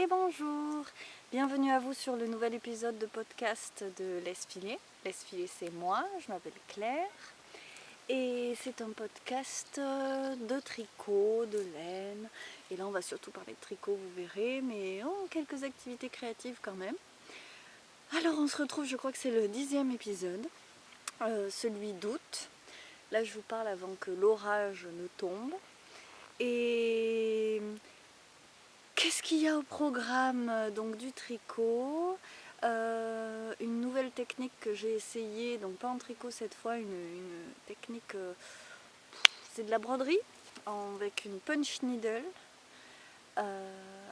Et bonjour, bienvenue à vous sur le nouvel épisode de podcast de Laisse filer. Laisse filer, c'est moi, je m'appelle Claire et c'est un podcast de tricot, de laine. Et là on va surtout parler de tricot, vous verrez, mais quelques activités créatives quand même. Alors on se retrouve, je crois que c'est le 10e épisode, celui d'août. Là je vous parle avant que l'orage ne tombe. Et qu'est-ce qu'il y a au programme donc du tricot, une nouvelle technique que j'ai essayée, donc pas en tricot cette fois, une technique, c'est de la broderie avec une punch needle.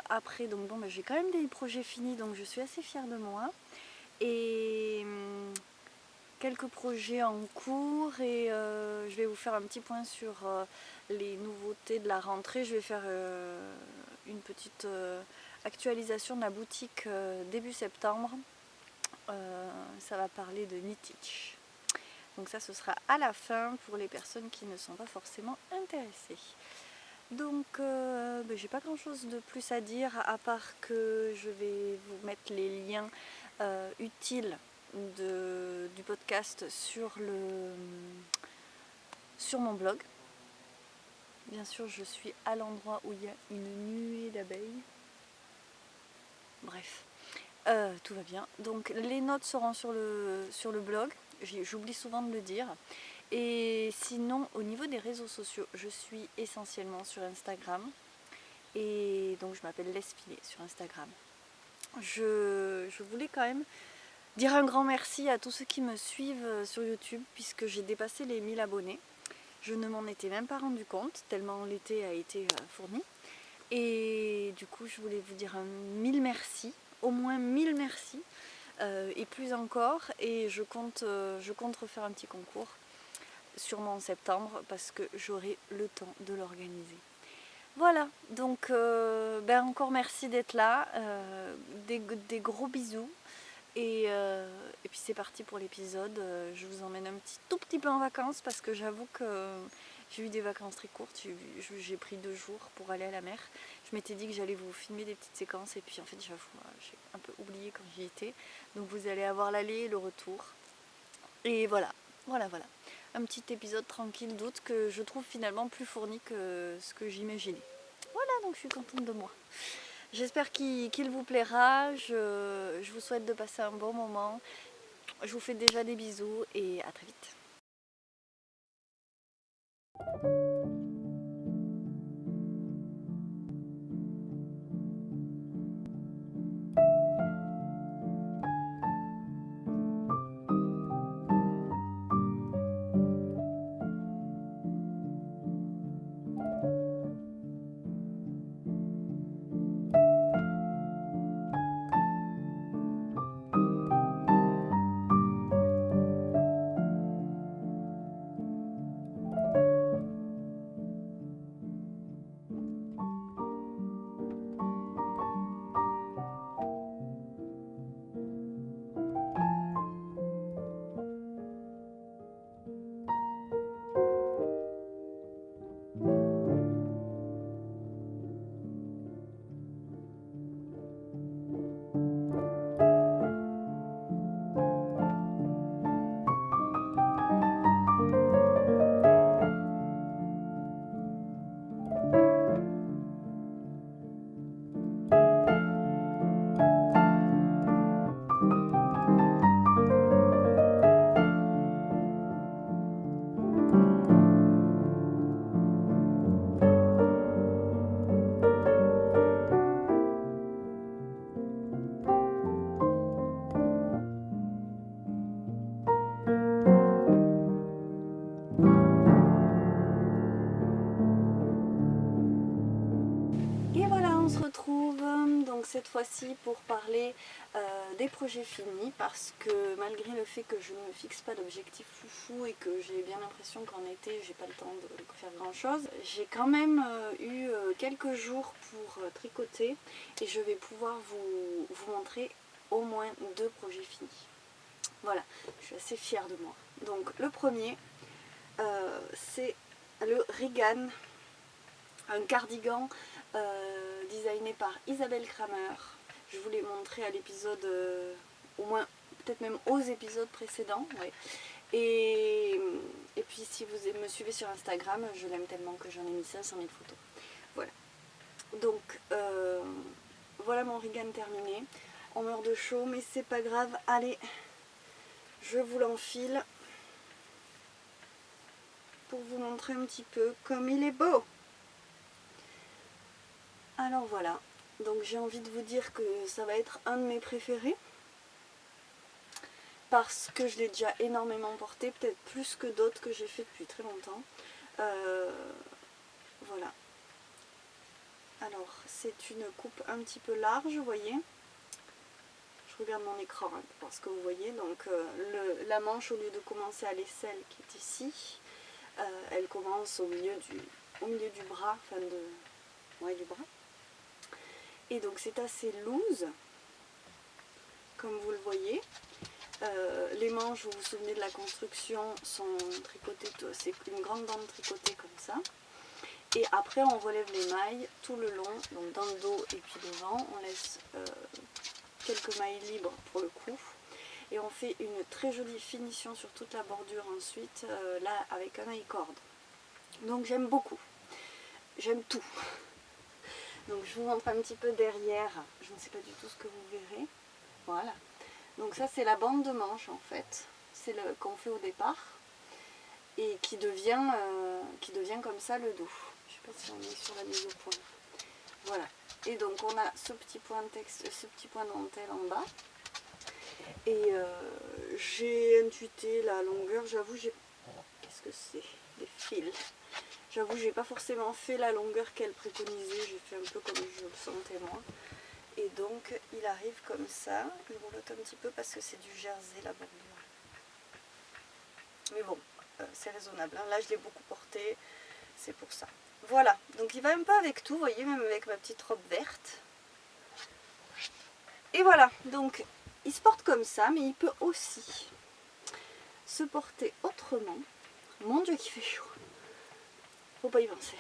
Après donc bon, j'ai quand même des projets finis, donc je suis assez fière de moi. Et quelques projets en cours et je vais vous faire un petit point sur les nouveautés de la rentrée. Je vais faire une petite actualisation de la boutique début septembre. Ça va parler de Knitich. Donc ça, ce sera à la fin pour les personnes qui ne sont pas forcément intéressées. Donc j'ai pas grand chose de plus à dire à part que je vais vous mettre les liens utiles du podcast sur mon blog. Bien sûr, je suis à l'endroit où il y a une nuée d'abeilles. Bref, tout va bien. Donc les notes seront sur le blog. J'oublie souvent de le dire. Et sinon, au niveau des réseaux sociaux, je suis essentiellement sur Instagram. Et donc je m'appelle Laisse filer sur Instagram. Je voulais quand même dire un grand merci à tous ceux qui me suivent sur YouTube, puisque j'ai dépassé les 1000 abonnés. Je ne m'en étais même pas rendu compte, tellement l'été a été fourni. Et du coup, je voulais vous dire un 1000 merci, au moins 1000 merci, et plus encore. Et je compte refaire un petit concours, sûrement en septembre, parce que j'aurai le temps de l'organiser. Voilà, donc encore merci d'être là, des gros bisous. Et puis c'est parti pour l'épisode. Je vous emmène tout petit peu en vacances parce que j'avoue que j'ai eu des vacances très courtes. J'ai pris 2 jours pour aller à la mer. Je m'étais dit que j'allais vous filmer des petites séquences et puis en fait j'avoue, j'ai un peu oublié quand j'y étais. Donc vous allez avoir l'aller et le retour. Et voilà. Un petit épisode tranquille d'août que je trouve finalement plus fourni que ce que j'imaginais. Voilà, donc je suis contente de moi. J'espère qu'il vous plaira. Je vous souhaite de passer un bon moment. Je vous fais déjà des bisous et à très vite. on se retrouve donc cette fois-ci pour parler des projets finis, parce que malgré le fait que je ne me fixe pas d'objectif foufou et que j'ai bien l'impression qu'en été j'ai pas le temps de faire grand chose, j'ai quand même eu quelques jours pour tricoter et je vais pouvoir vous montrer au moins 2 projets finis. Voilà, je suis assez fière de moi. Donc le premier, c'est le Regan, un cardigan designé par Isabelle Kramer. Je vous l'ai montré à l'épisode, au moins peut-être même aux épisodes précédents. Ouais. Et puis si vous me suivez sur Instagram, je l'aime tellement que j'en ai mis 500 000 photos. Voilà. Donc voilà mon Regan terminé. On meurt de chaud mais c'est pas grave. Allez, je vous l'enfile pour vous montrer un petit peu comme il est beau. Alors voilà, donc j'ai envie de vous dire que ça va être un de mes préférés parce que je l'ai déjà énormément porté, peut-être plus que d'autres que j'ai fait depuis très longtemps. Voilà. Alors c'est une coupe un petit peu large, vous voyez. Je regarde mon écran hein, pour voir ce que vous voyez. Donc la manche, au lieu de commencer à l'aisselle qui est ici, elle commence au milieu du bras, enfin du bras. Et donc c'est assez loose, comme vous le voyez. Les manches, vous vous souvenez de la construction, sont tricotées, c'est une grande bande tricotée comme ça. Et après on relève les mailles tout le long, donc dans le dos et puis devant, on laisse quelques mailles libres pour le cou. Et on fait une très jolie finition sur toute la bordure ensuite, là avec un I-cord. Donc j'aime beaucoup, j'aime tout. Donc je vous montre un petit peu derrière, je ne sais pas du tout ce que vous verrez. Voilà. Donc ça c'est la bande de manche en fait, c'est le qu'on fait au départ et qui devient comme ça le dos. Je ne sais pas si on est sur la mise au point. Voilà. Et donc on a ce petit point de texte, ce petit point dentelle en bas. Et j'ai intuité la longueur, j'avoue j'ai... Qu'est-ce que c'est? Des fils. J'avoue, j'ai pas forcément fait la longueur qu'elle préconisait, j'ai fait un peu comme je le sentais moi. Et donc, il arrive comme ça, il roulotte un petit peu parce que c'est du jersey la bordure. Mais bon, c'est raisonnable, hein. Là, je l'ai beaucoup porté, c'est pour ça. Voilà, donc il va un peu avec tout, vous voyez, même avec ma petite robe verte. Et voilà, donc il se porte comme ça, mais il peut aussi se porter autrement. Mon Dieu, qu'il fait chaud. Faut pas y penser.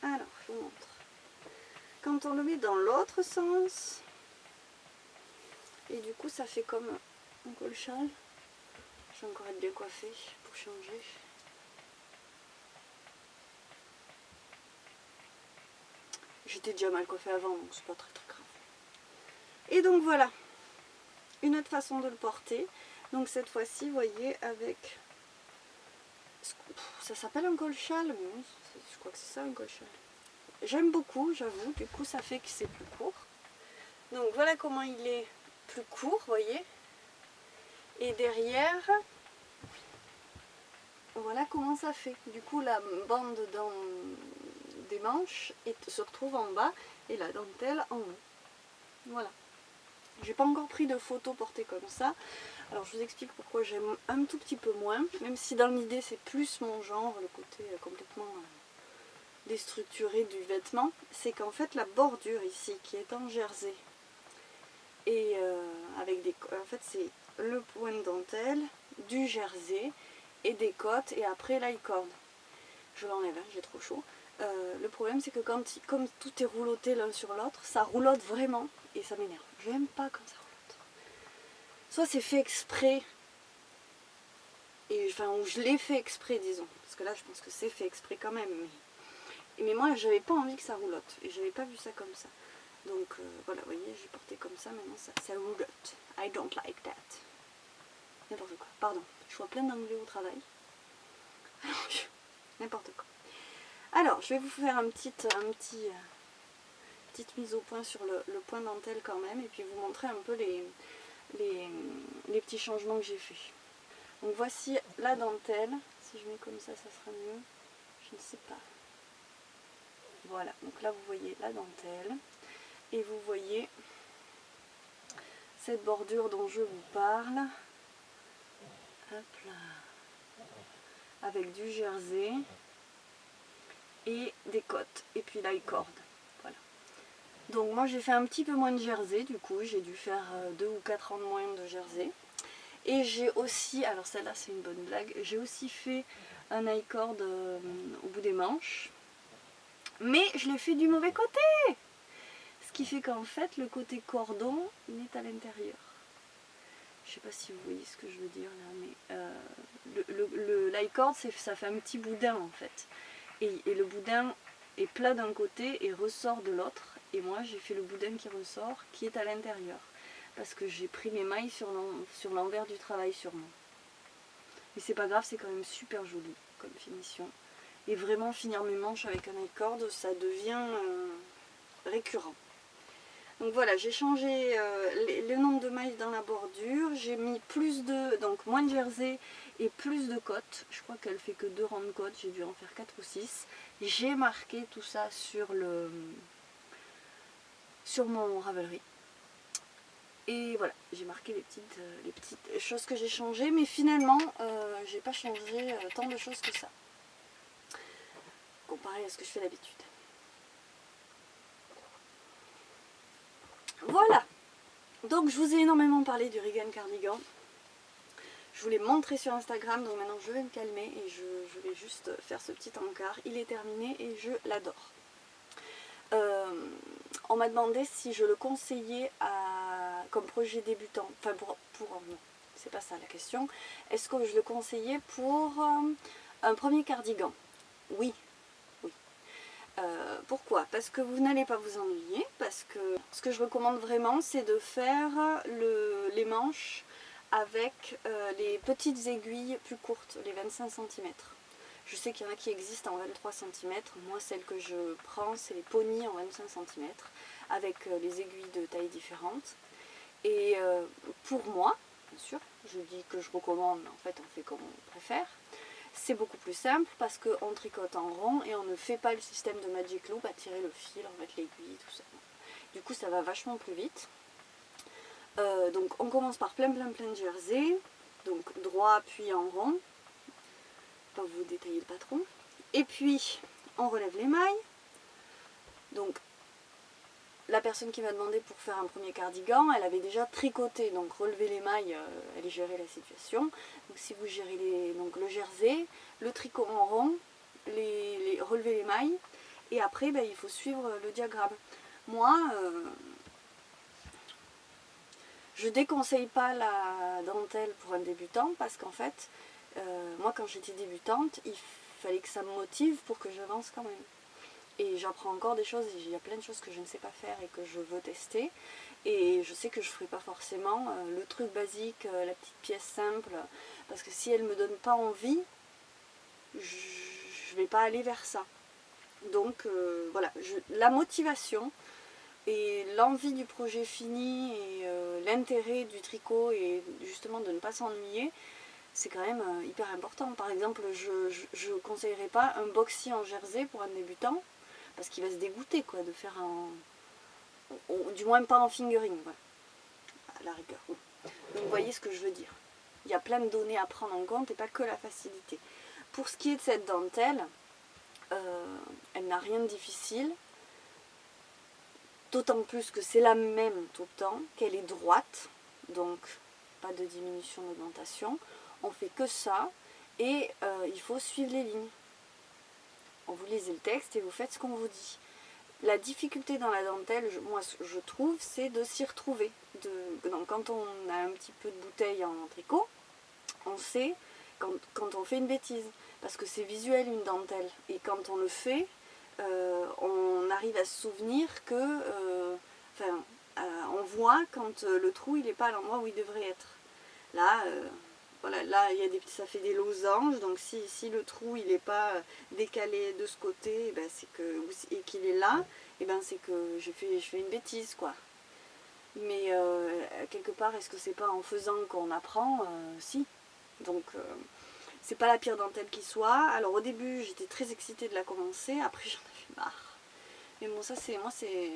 Alors, je vous montre. Quand on le met dans l'autre sens, et du coup ça fait comme un col-châle. Je vais encore être bien coiffée pour changer. J'étais déjà mal coiffée avant, donc c'est pas très grave. Et donc voilà, une autre façon de le porter. Donc cette fois-ci, vous voyez, avec... Ça s'appelle un col-châle, mais oui, je crois que c'est ça un col-châle. J'aime beaucoup, j'avoue, du coup ça fait que c'est plus court. Donc voilà comment il est plus court, vous voyez. Et derrière, voilà comment ça fait. Du coup la bande des manches se retrouve en bas et la dentelle en haut. Voilà. J'ai pas encore pris de photos portées comme ça. Alors je vous explique pourquoi j'aime un tout petit peu moins. Même si dans l'idée c'est plus mon genre, le côté complètement déstructuré du vêtement. C'est qu'en fait la bordure ici qui est en jersey. Et avec des... En fait c'est le point de dentelle, du jersey et des côtes et après l'I-cord. Je l'enlève, hein, j'ai trop chaud. Le problème c'est que comme tout est rouloté l'un sur l'autre, ça roulotte vraiment et ça m'énerve. J'aime pas quand ça roulotte. Soit c'est fait exprès, et enfin je l'ai fait exprès disons, parce que là je pense que c'est fait exprès quand même. Mais moi j'avais pas envie que ça roulotte et j'avais pas vu ça comme ça. Donc voilà, vous voyez, j'ai porté comme ça, maintenant ça roulotte. I don't like that. N'importe quoi, pardon, je vois plein d'anglais au travail. N'importe quoi. Alors, je vais vous faire petite mise au point sur le point dentelle quand même, et puis vous montrer un peu les petits changements que j'ai fait. Donc voici la dentelle. Si je mets comme ça sera mieux. Je ne sais pas. Voilà, donc là vous voyez la dentelle et vous voyez cette bordure dont je vous parle. Hop là. Avec du jersey et des cottes et puis la corde. Voilà. Donc moi j'ai fait un petit peu moins de jersey, du coup j'ai dû faire 2 ou 4 ans de moins de jersey. Et j'ai aussi, alors celle-là c'est une bonne blague, j'ai aussi fait un i-cord au bout des manches. Mais je l'ai fait du mauvais côté. Ce qui fait qu'en fait le côté cordon il est à l'intérieur. Je sais pas si vous voyez ce que je veux dire là, mais l'i-cord ça fait un petit boudin en fait. Et le boudin est plat d'un côté et ressort de l'autre. Et moi j'ai fait le boudin qui ressort, qui est à l'intérieur. Parce que j'ai pris mes mailles sur l'envers du travail sûrement. Mais c'est pas grave, c'est quand même super joli comme finition. Et vraiment finir mes manches avec un i-cord, ça devient récurrent. Donc voilà, j'ai changé le nombre de mailles dans la bordure, j'ai mis donc moins de jersey et plus de cottes. Je crois qu'elle fait que 2 rangs de cottes, j'ai dû en faire 4 ou 6. J'ai marqué tout ça sur mon Ravelry. Et voilà, j'ai marqué les petites choses que j'ai changées, mais finalement, j'ai pas changé tant de choses que ça, comparé à ce que je fais d'habitude. Voilà, donc je vous ai énormément parlé du Regan Cardigan. Je vous l'ai montré sur Instagram, donc maintenant je vais me calmer et je vais juste faire ce petit encart. Il est terminé et je l'adore. On m'a demandé si je le conseillais comme projet débutant. Enfin, non, c'est pas ça la question. Est-ce que je le conseillais pour un premier cardigan? Oui. Oui. Pourquoi? Parce que vous n'allez pas vous ennuyer. Parce que ce que je recommande vraiment, c'est de faire les manches avec les petites aiguilles plus courtes, les 25 cm. Je sais qu'il y en a qui existent en 23 cm. Moi, celle que je prends, c'est les ponies en 25 cm avec les aiguilles de taille différentes. Et pour moi, bien sûr, je dis que je recommande, mais en fait, on fait comme on préfère. C'est beaucoup plus simple parce qu'on tricote en rond et on ne fait pas le système de Magic Loop à tirer le fil, remettre l'aiguille, tout ça. Du coup, ça va vachement plus vite. Donc, on commence par plein de jersey. Donc, droit puis en rond. Pas vous détailler le patron. Et puis, on relève les mailles. Donc, la personne qui m'a demandé pour faire un premier cardigan, elle avait déjà tricoté. Donc, relever les mailles, elle gérait la situation. Donc, si vous gérez le jersey, le tricot en rond, relever les mailles. Et après, il faut suivre le diagramme. Moi, je déconseille pas la dentelle pour un débutant parce qu'en fait, moi quand j'étais débutante, il fallait que ça me motive pour que j'avance quand même. Et j'apprends encore des choses, il y a plein de choses que je ne sais pas faire et que je veux tester. Et je sais que je ne ferai pas forcément le truc basique, la petite pièce simple, parce que si elle ne me donne pas envie, je ne vais pas aller vers ça. Donc voilà, la motivation et l'envie du projet fini et l'intérêt du tricot et justement de ne pas s'ennuyer, c'est quand même hyper important. Par exemple, je ne conseillerais pas un boxy en jersey pour un débutant parce qu'il va se dégoûter quoi, de faire du moins pas en fingering, voilà, à la rigueur. Oui. Donc vous voyez ce que je veux dire. Il y a plein de données à prendre en compte et pas que la facilité. Pour ce qui est de cette dentelle, elle n'a rien de difficile. D'autant plus que c'est la même tout le temps, qu'elle est droite, donc pas de diminution d'augmentation. On fait que ça et il faut suivre les lignes. On vous lisez le texte et vous faites ce qu'on vous dit. La difficulté dans la dentelle, moi je trouve, c'est de s'y retrouver. Donc, quand on a un petit peu de bouteille en tricot, on sait quand on fait une bêtise. Parce que c'est visuel une dentelle. Et quand on le fait, on arrive à se souvenir que, on voit quand le trou il n'est pas à l'endroit où il devrait être. Là, voilà, là il y a ça fait des losanges, donc si le trou il n'est pas décalé de ce côté, ben et qu'il est là, et ben c'est que je fais une bêtise quoi. Mais quelque part, est-ce que c'est pas en faisant qu'on apprend? Si. Donc c'est pas la pire dentelle qui soit. Alors au début j'étais très excitée de la commencer, après j'en avais marre. Mais bon, ça c'est moi c'est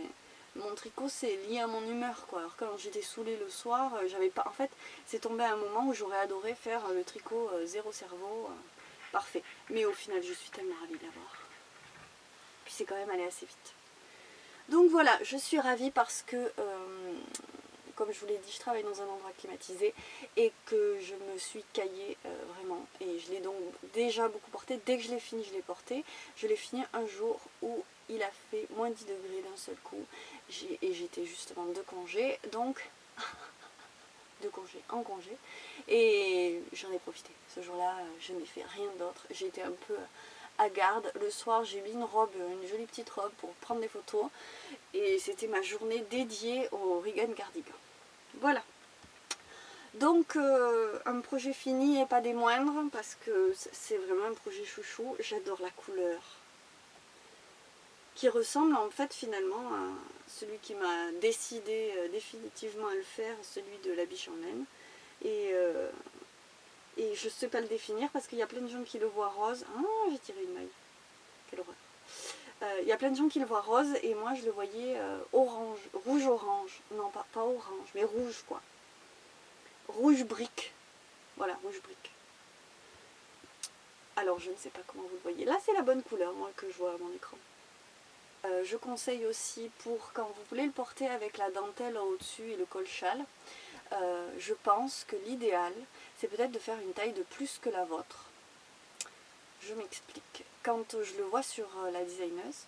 mon tricot, c'est lié à mon humeur quoi. Alors quand j'étais saoulée le soir, j'avais pas. En fait, c'est tombé à un moment où j'aurais adoré faire le tricot zéro cerveau, parfait. Mais au final, je suis tellement ravie de l'avoir. Puis c'est quand même allé assez vite. Donc voilà, je suis ravie parce que, comme je vous l'ai dit, je travaille dans un endroit climatisé et que je me suis caillée vraiment. Et je l'ai donc déjà beaucoup porté. Dès que je l'ai fini, je l'ai porté. Je l'ai fini un jour où il a fait moins 10 degrés d'un seul coup. Et j'étais justement de congé, donc de congé en congé. Et j'en ai profité. Ce jour-là, je n'ai fait rien d'autre. J'ai été un peu à garde. Le soir, j'ai mis une robe, une jolie petite robe pour prendre des photos. Et c'était ma journée dédiée au Regan Cardigan. Voilà. Donc un projet fini et pas des moindres parce que c'est vraiment un projet chouchou. J'adore la couleur qui ressemble en fait finalement à celui qui m'a décidé définitivement à le faire, celui de la biche en laine. Et je ne sais pas le définir parce qu'il y a plein de gens qui le voient rose. Ah, j'ai tiré une maille. Quelle horreur. Il y a plein de gens qui le voient rose et moi je le voyais orange, rouge-orange. Non, pas orange, mais rouge quoi. Rouge brique. Voilà, rouge brique. Alors je ne sais pas comment vous le voyez. Là c'est la bonne couleur moi que je vois à mon écran. Je conseille aussi pour quand vous voulez le porter avec la dentelle au-dessus et le col châle. Je pense que l'idéal c'est peut-être de faire une taille de plus que la vôtre. Je m'explique. Quand je le vois sur la designeuse,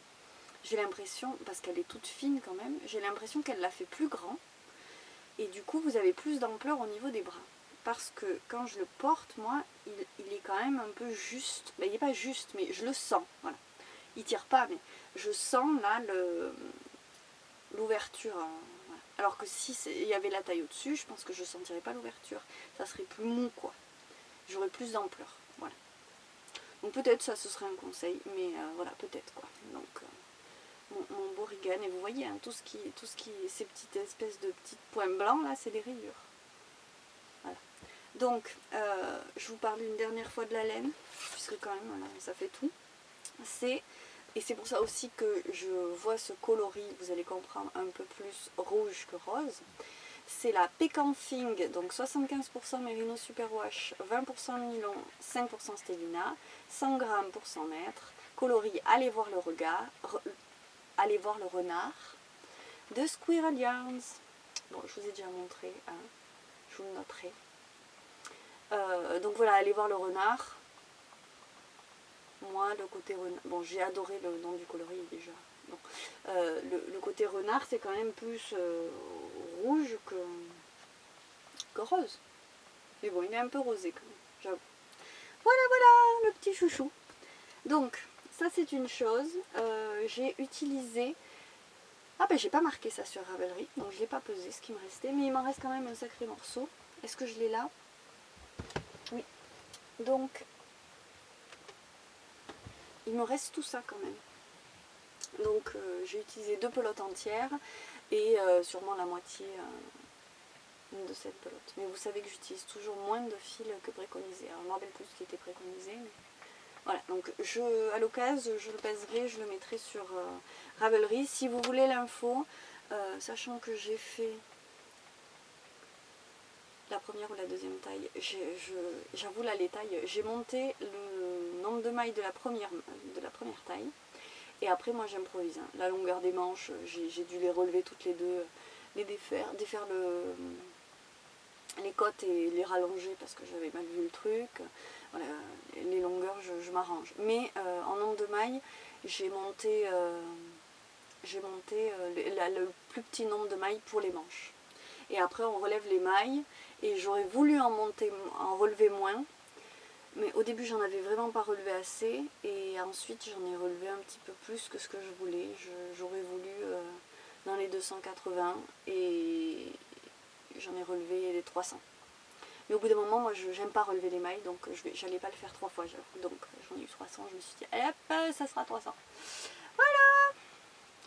j'ai l'impression, parce qu'elle est toute fine quand même, j'ai l'impression qu'elle l'a fait plus grand. Et du coup, vous avez plus d'ampleur au niveau des bras. Parce que quand je le porte, moi, il est quand même un peu juste. Ben, il n'est pas juste, mais je le sens. Voilà. Il ne tire pas, mais je sens là l'ouverture. Voilà. Alors que si il y avait la taille au-dessus, je pense que je ne sentirais pas l'ouverture. Ça serait plus mou, quoi. J'aurais plus d'ampleur. Voilà. Donc peut-être ça, ce serait un conseil. Mais voilà, peut-être quoi. Donc... mon beau Regan, et vous voyez hein, tout ce qui ces petites espèces de petits points blancs là, c'est des rayures. Voilà. Donc je vous parle une dernière fois de la laine, puisque quand même voilà, ça fait tout. Et c'est pour ça aussi que je vois ce coloris, vous allez comprendre, un peu plus rouge que rose. C'est la Pecan Thing, donc 75% Merino Superwash, 20% nylon, 5% Stellina, 100 g pour 100 mètres. Coloris, allez voir le regard. Allez voir le renard de Squirrel Yarns. Bon, je vous ai déjà montré, hein. Je vous le noterai. Donc voilà, allez voir le renard. Moi, le côté renard... Bon, j'ai adoré le nom du coloris déjà. Bon. Le côté renard, c'est quand même plus rouge que rose. Mais bon, il est un peu rosé quand même, j'avoue. Voilà, voilà, le petit chouchou. Donc, ça c'est une chose. J'ai utilisé... Ah ben j'ai pas marqué ça sur Ravelry, donc je l'ai pas pesé ce qui me restait, mais il m'en reste quand même un sacré morceau. Est-ce que je l'ai là? Oui. Donc il me reste tout ça quand même. Donc j'ai utilisé 2 pelotes entières et sûrement la moitié de cette pelote. Mais vous savez que j'utilise toujours moins de fil que préconisé. Alors je me rappelle plus ce qui était préconisé, mais voilà. Donc à l'occasion je le pèserai, je le mettrai sur Ravelry. Si vous voulez l'info, sachant que j'ai fait la première ou la deuxième taille, j'avoue là les tailles, j'ai monté le nombre de mailles de la première taille et après moi j'improvise. Hein. La longueur des manches, j'ai dû les relever toutes les deux, les défaire les côtes et les rallonger parce que j'avais mal vu le truc. Voilà, les longueurs je m'arrange. Mais en nombre de mailles, j'ai monté le plus petit nombre de mailles pour les manches. Et après on relève les mailles et j'aurais voulu en relever moins, mais au début j'en avais vraiment pas relevé assez et ensuite j'en ai relevé un petit peu plus que ce que je voulais. J'aurais voulu dans les 280 et j'en ai relevé les 300. Mais au bout d'un moment, moi j'aime pas relever les mailles, donc j'allais pas le faire 3 fois. Donc j'en ai eu 300, je me suis dit hop, ça sera 300. Voilà.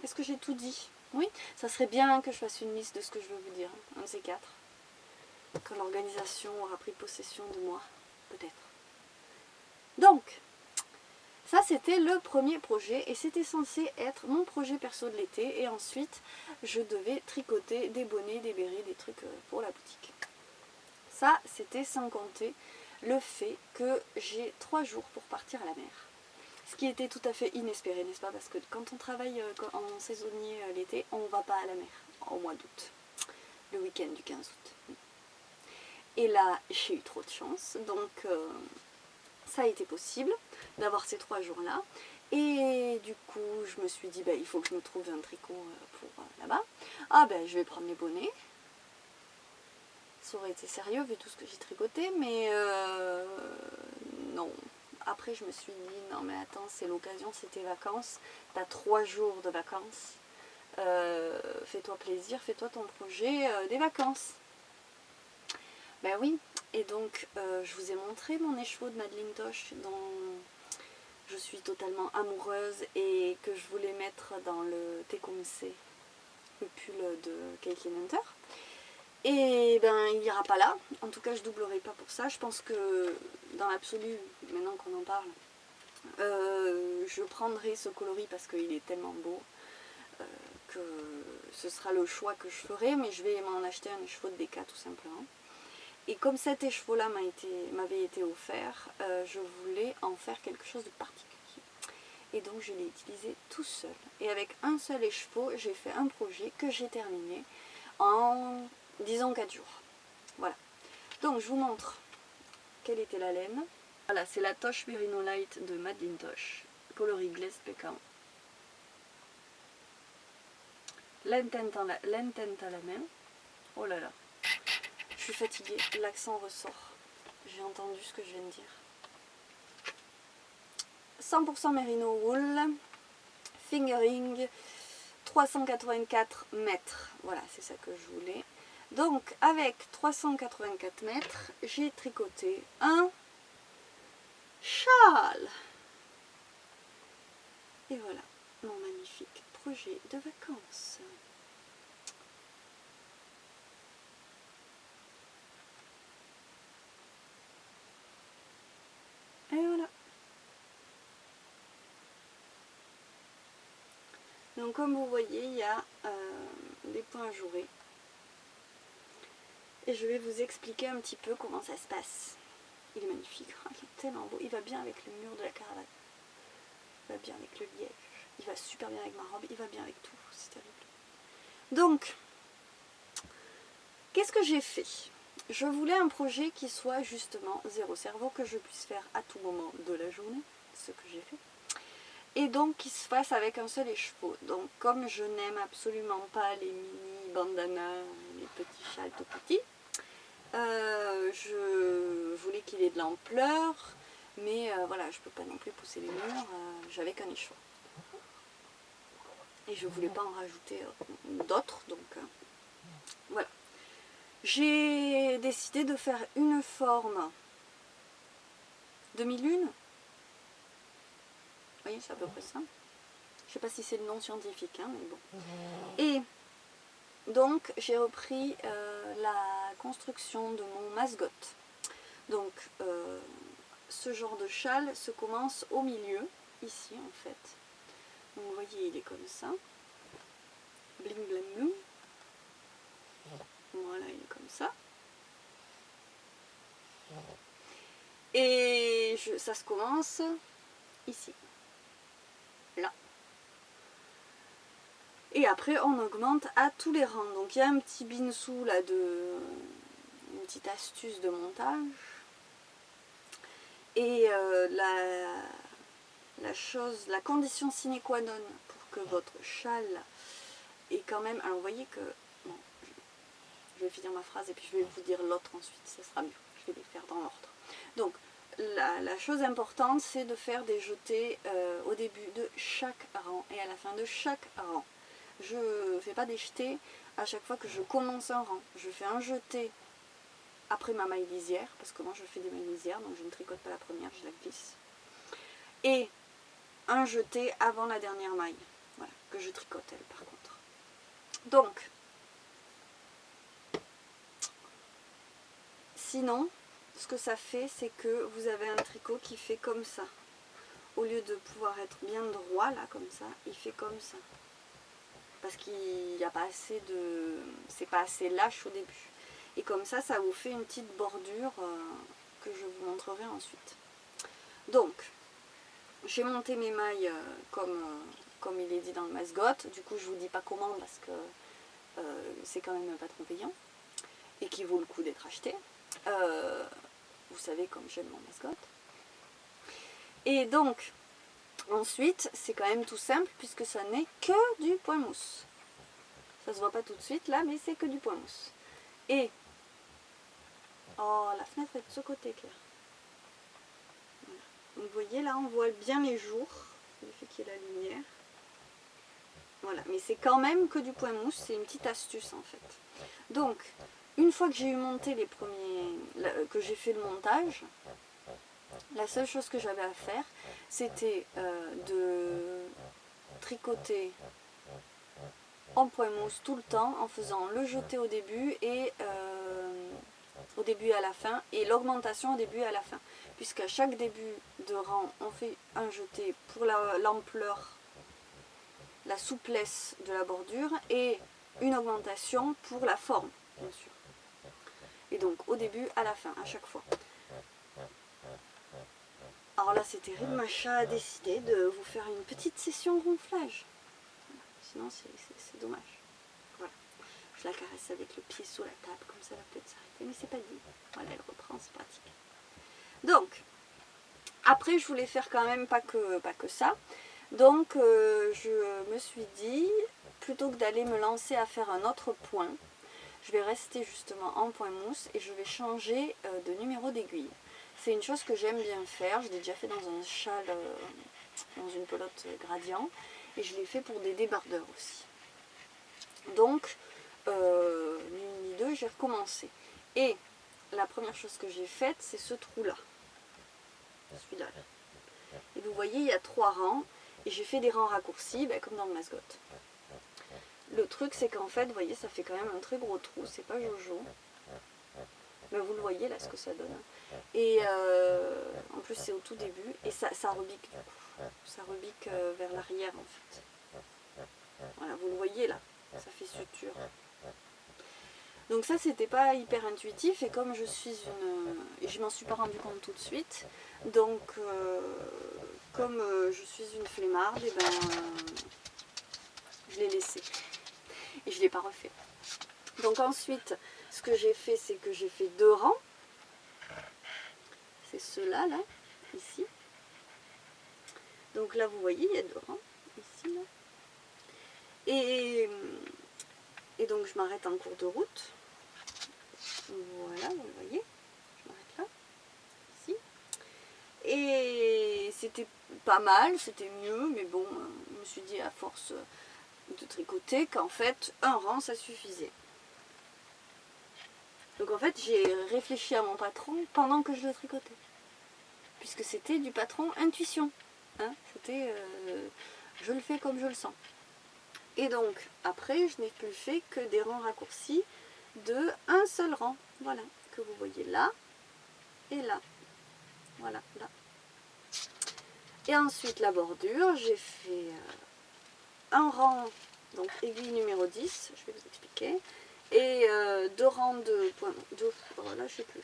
Est-ce que j'ai tout dit? Oui, ça serait bien que je fasse une liste de ce que je veux vous dire, un de ces 4. Quand l'organisation aura pris possession de moi, peut-être. Donc, Ça c'était le premier projet et c'était censé être mon projet perso de l'été et ensuite je devais tricoter des bonnets, des bérets, des trucs pour la boutique. Ça c'était sans compter le fait que j'ai 3 jours pour partir à la mer. Ce qui était tout à fait inespéré, n'est-ce pas? Parce que quand on travaille en saisonnier l'été, on ne va pas à la mer au mois d'août, le week-end du 15 août. Et là j'ai eu trop de chance, donc ça a été possible d'avoir ces 3 jours-là. Et du coup, je me suis dit, il faut que je me trouve un tricot pour là-bas. Ah je vais prendre les bonnets. Ça aurait été sérieux vu tout ce que j'ai tricoté, mais non. Après, je me suis dit, non mais attends, c'est l'occasion, c'est tes vacances. T'as 3 jours de vacances. Fais-toi plaisir, fais-toi ton projet des vacances. Ben oui, et donc je vous ai montré mon écheveau de Madeleine Tosh dont je suis totalement amoureuse et que je voulais mettre dans le Tecumseh, le pull de Caitlin Hunter. Et il n'ira pas là, en tout cas je doublerai pas pour ça. Je pense que dans l'absolu, maintenant qu'on en parle, je prendrai ce coloris parce qu'il est tellement beau que ce sera le choix que je ferai, mais je vais m'en acheter un écheveau de DK tout simplement. Et comme cet écheveau-là m'avait été offert, je voulais en faire quelque chose de particulier. Et donc je l'ai utilisé tout seul. Et avec un seul écheveau, j'ai fait un projet que j'ai terminé en, disons, 4 jours. Voilà. Donc je vous montre quelle était la laine. Voilà, c'est la Tosh Merino Light de Madeleine Tosh, coloris Glace Pécan. Laine teinte à la main. Oh là là. Je suis fatiguée, l'accent ressort. J'ai entendu ce que je viens de dire. 100% Merino Wool, fingering, 384 mètres. Voilà, c'est ça que je voulais. Donc, avec 384 mètres, j'ai tricoté un châle. Et voilà, mon magnifique projet de vacances. Et voilà. Donc comme vous voyez, il y a des points ajourés. Et je vais vous expliquer un petit peu comment ça se passe. Il est magnifique, il est tellement beau. Il va bien avec le mur de la caravane. Il va bien avec le liège. Il va super bien avec ma robe. Il va bien avec tout. C'est terrible. Donc, qu'est-ce que j'ai fait? Je voulais un projet qui soit justement zéro cerveau, que je puisse faire à tout moment de la journée, ce que j'ai fait. Et donc qui se fasse avec un seul écheveau. Donc comme je n'aime absolument pas les mini bandanas, les petits châles tout petits, je voulais qu'il ait de l'ampleur, mais voilà, je peux pas non plus pousser les murs, j'avais qu'un écheveau. Et je voulais pas en rajouter d'autres, donc voilà. J'ai décidé de faire une forme demi-lune. Vous voyez, c'est à peu près ça. Je sais pas si c'est le nom scientifique, hein, mais bon. Et donc j'ai repris la construction de mon mascotte. Donc ce genre de châle se commence au milieu, ici en fait. Donc vous voyez, il est comme ça. Bling bling blue. Voilà, il est comme ça. Et ça se commence ici. Là. Et après on augmente à tous les rangs. Donc il y a un petit binsou là une petite astuce de montage. Et la condition sine qua non pour que votre châle ait quand même... Alors vous voyez que... Bon, je vais finir ma phrase et puis je vais vous dire l'autre ensuite, ça sera mieux. Je vais les faire dans l'ordre. Donc la chose importante, c'est de faire des jetés au début de chaque rang et à la fin de chaque rang. Je ne fais pas des jetés à chaque fois que je commence un rang. Je fais un jeté après ma maille lisière, parce que moi je fais des mailles lisières, donc je ne tricote pas la première, je la glisse. Et un jeté avant la dernière maille, voilà, que je tricote elle par contre. Donc, sinon, ce que ça fait, c'est que vous avez un tricot qui fait comme ça. au lieu de pouvoir être bien droit là comme ça, il fait comme ça. Parce qu'il n'y a pas assez de... c'est pas assez lâche au début. Et comme ça, ça vous fait une petite bordure que je vous montrerai ensuite. Donc, j'ai monté mes mailles comme il est dit dans le mascotte. Du coup, je vous dis pas comment parce que c'est quand même pas trop payant et qui vaut le coup d'être acheté. Vous savez comme j'aime mon mascotte. Et donc, ensuite, c'est quand même tout simple puisque ça n'est que du point mousse. Ça se voit pas tout de suite là, mais c'est que du point mousse. Et, oh, la fenêtre est de ce côté, Claire. Voilà. Donc, vous voyez là, on voit bien les jours, le fait qu'il y ait la lumière. Voilà, mais c'est quand même que du point mousse, c'est une petite astuce en fait. Donc, une fois que j'ai eu monté les premiers, que j'ai fait le montage, la seule chose que j'avais à faire, c'était de tricoter en point mousse tout le temps, en faisant le jeté au début et à la fin, et l'augmentation au début et à la fin. Puisqu'à chaque début de rang, on fait un jeté pour l'ampleur, la souplesse de la bordure, et une augmentation pour la forme, bien sûr. Et donc au début, à la fin, à chaque fois. Alors là, c'est terrible, ma chat a décidé de vous faire une petite session ronflage. Sinon, c'est dommage. Voilà. Je la caresse avec le pied sur la table, comme ça, elle va peut-être s'arrêter, mais c'est pas dit. Voilà, elle reprend, c'est pratique. Donc, après, je voulais faire quand même pas que ça. Donc, je me suis dit, plutôt que d'aller me lancer à faire un autre point, je vais rester justement en point mousse et je vais changer de numéro d'aiguille. C'est une chose que j'aime bien faire, je l'ai déjà fait dans un châle, dans une pelote gradient, et je l'ai fait pour des débardeurs aussi. Donc, ni une ni deux, j'ai recommencé. Et la première chose que j'ai faite, c'est ce trou-là. Celui-là. Et vous voyez, il y a 3 rangs, et j'ai fait des rangs raccourcis, comme dans le mascotte. Le truc, c'est qu'en fait, vous voyez, ça fait quand même un très gros trou, c'est pas Jojo. Mais vous le voyez là, ce que ça donne. Et en plus, c'est au tout début, et ça rebique du coup. Ça rebique vers l'arrière en fait. Voilà, vous le voyez là, ça fait suture. Donc ça, c'était pas hyper intuitif, et comme je suis et je m'en suis pas rendu compte tout de suite, donc comme je suis une flemmarde, et je l'ai laissé. Et je l'ai pas refait. Donc ensuite, ce que j'ai fait, c'est que j'ai fait 2 rangs. C'est ceux-là, là, ici. Donc là, vous voyez, il y a 2 rangs, ici, là. Et donc, je m'arrête en cours de route. Voilà, vous le voyez. Je m'arrête là, ici. Et c'était pas mal, c'était mieux, mais bon, je me suis dit à force de tricoter qu'en fait, un rang, ça suffisait. Donc en fait, j'ai réfléchi à mon patron pendant que je le tricotais. Puisque c'était du patron intuition. Hein, c'était je le fais comme je le sens. Et donc, après, je n'ai plus fait que des rangs raccourcis de un seul rang. Voilà, que vous voyez là et là. Voilà, là. Et ensuite, la bordure, j'ai fait un rang, donc aiguille numéro 10, je vais vous expliquer, et 2 rangs de points, voilà, je sais plus,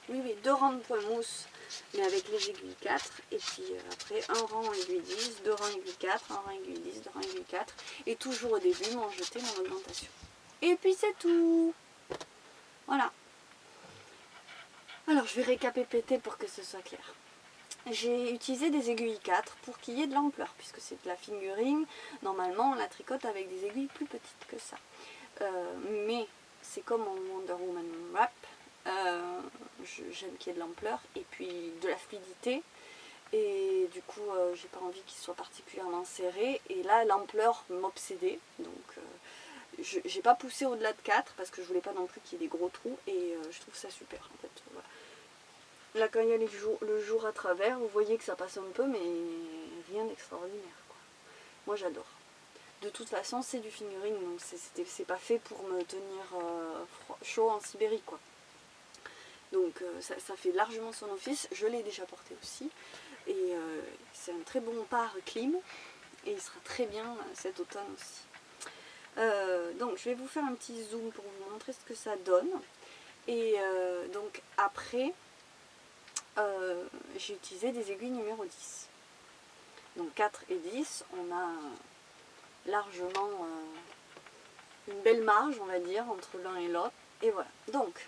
oui, 2 rangs de points mousse, mais avec les aiguilles 4, et puis après un rang aiguille 10, 2 rangs aiguille 4, un rang aiguille 10, 2 rangs aiguille 4, et toujours au début, mon jeté, mon augmentation. Et puis c'est tout. Voilà. Alors je vais récapituler pour que ce soit clair. J'ai utilisé des aiguilles 4 pour qu'il y ait de l'ampleur, puisque c'est de la fingering. Normalement, on la tricote avec des aiguilles plus petites que ça. Mais c'est comme en Wonder Woman Wrap. J'aime qu'il y ait de l'ampleur et puis de la fluidité. Et du coup, j'ai pas envie qu'il soit particulièrement serré. Et là, l'ampleur m'obsédait. Donc, j'ai pas poussé au-delà de 4 parce que je voulais pas non plus qu'il y ait des gros trous. Et je trouve ça super en fait. Voilà. Là, quand il y a le jour à travers, vous voyez que ça passe un peu, mais rien d'extraordinaire. Moi, j'adore. De toute façon, c'est du fingering, donc c'est pas fait pour me tenir chaud en Sibérie, quoi. Donc, ça fait largement son office. Je l'ai déjà porté aussi. Et c'est un très bon pare-clim et il sera très bien cet automne aussi. Donc je vais vous faire un petit zoom pour vous montrer ce que ça donne. Et donc après, j'ai utilisé des aiguilles numéro 10. Donc 4 et 10, on a largement une belle marge, on va dire, entre l'un et l'autre. Et voilà. Donc,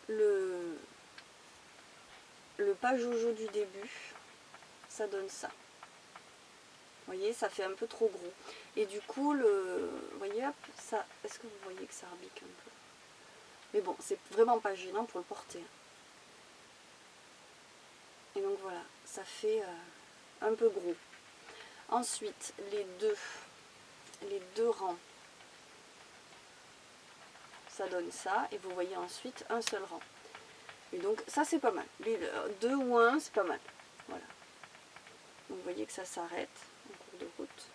le pas Jojo du début, ça donne ça. Vous voyez, ça fait un peu trop gros. Et du coup, vous voyez, hop, ça, est-ce que vous voyez que ça rebique un peu? Mais bon, c'est vraiment pas gênant pour le porter. Et donc voilà, ça fait un peu gros. Ensuite, les deux rangs, ça donne ça. Et vous voyez ensuite un seul rang. Et donc ça c'est pas mal. Les 2 ou 1, c'est pas mal. Voilà. Donc vous voyez que ça s'arrête en cours de route.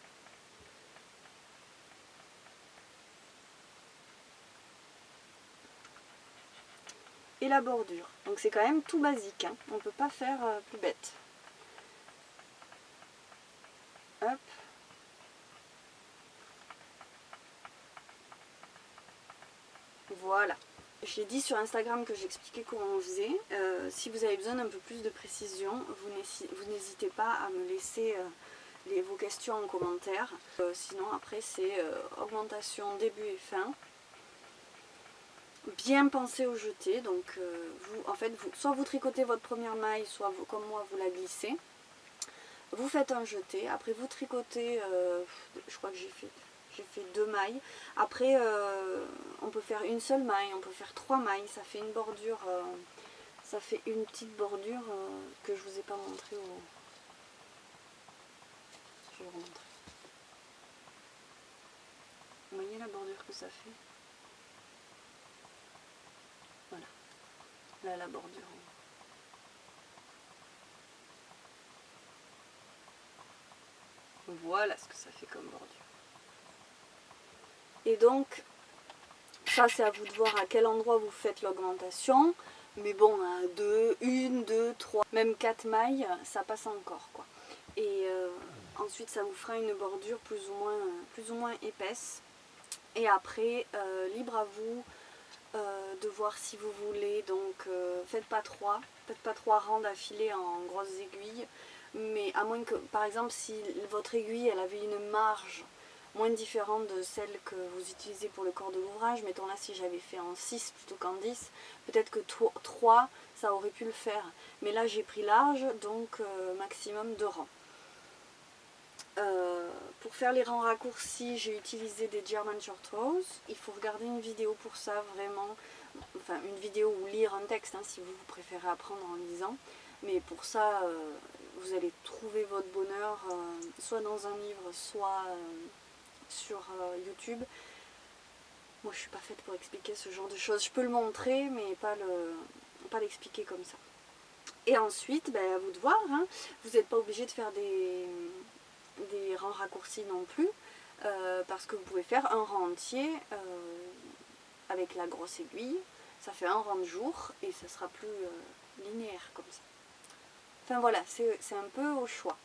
Et la bordure. Donc c'est quand même tout basique, hein. On ne peut pas faire plus bête. Hop. Voilà. J'ai dit sur Instagram que j'expliquais comment on faisait. Si vous avez besoin d'un peu plus de précision, vous n'hésitez pas à me laisser vos questions en commentaire. Sinon après c'est augmentation début et fin. Bien penser au jeté, donc soit vous tricotez votre première maille, soit vous, comme moi vous la glissez. Vous faites un jeté, après vous tricotez, je crois que j'ai fait 2 mailles. Après on peut faire une seule maille, on peut faire 3 mailles, ça fait une bordure, ça fait une petite bordure que je vous ai pas montré au... Je vais vous remontrer. Vous voyez la bordure que ça fait? Voilà, là la bordure. Voilà ce que ça fait comme bordure. Et donc, ça c'est à vous de voir à quel endroit vous faites l'augmentation. Mais bon, à 1, 2, 3, même 4 mailles, ça passe encore, quoi. Et ensuite, ça vous fera une bordure plus ou moins épaisse. Et après, libre à vous de voir si vous voulez. Donc, faites pas 3 rangs d'affilée en grosses aiguilles. Mais à moins que, par exemple, si votre aiguille, elle avait une marge moins différente de celle que vous utilisez pour le corps de l'ouvrage, mettons là si j'avais fait en 6 plutôt qu'en 10, peut-être que 3 ça aurait pu le faire, mais là j'ai pris large, donc maximum 2 rangs. Pour faire les rangs raccourcis, j'ai utilisé des German Short Rows. Il faut regarder une vidéo pour ça, vraiment, enfin une vidéo ou lire un texte, hein, si vous préférez apprendre en lisant, mais pour ça vous allez trouver votre bonheur soit dans un livre, soit sur YouTube. Moi je suis pas faite pour expliquer ce genre de choses, je peux le montrer mais pas l'expliquer comme ça. Et ensuite, ben, à vous de voir, hein. Vous n'êtes pas obligé de faire des rangs raccourcis non plus, parce que vous pouvez faire un rang entier avec la grosse aiguille, ça fait un rang de jour et ça sera plus linéaire comme ça. Enfin voilà, c'est un peu au choix.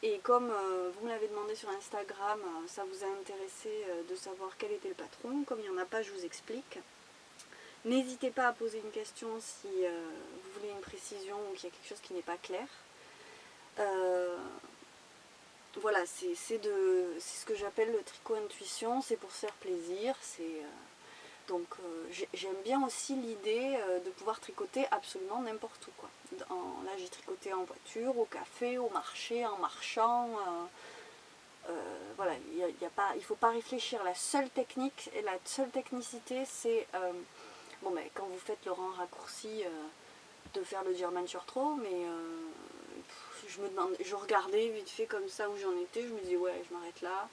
Et comme vous me l'avez demandé sur Instagram, ça vous a intéressé de savoir quel était le patron. Comme il n'y en a pas, je vous explique. N'hésitez pas à poser une question si vous voulez une précision ou qu'il y a quelque chose qui n'est pas clair. Voilà, c'est ce que j'appelle le tricot intuition, c'est pour se faire plaisir. Donc j'aime bien aussi l'idée de pouvoir tricoter absolument n'importe où, quoi. Là j'ai tricoté en voiture, au café, au marché, en marchant. Voilà, il ne faut pas réfléchir. La seule technique et la seule technicité, c'est bon, ben, quand vous faites le rang raccourci, de faire le German Short Row, mais je regardais vite fait comme ça où j'en étais, je me disais ouais, je m'arrête là.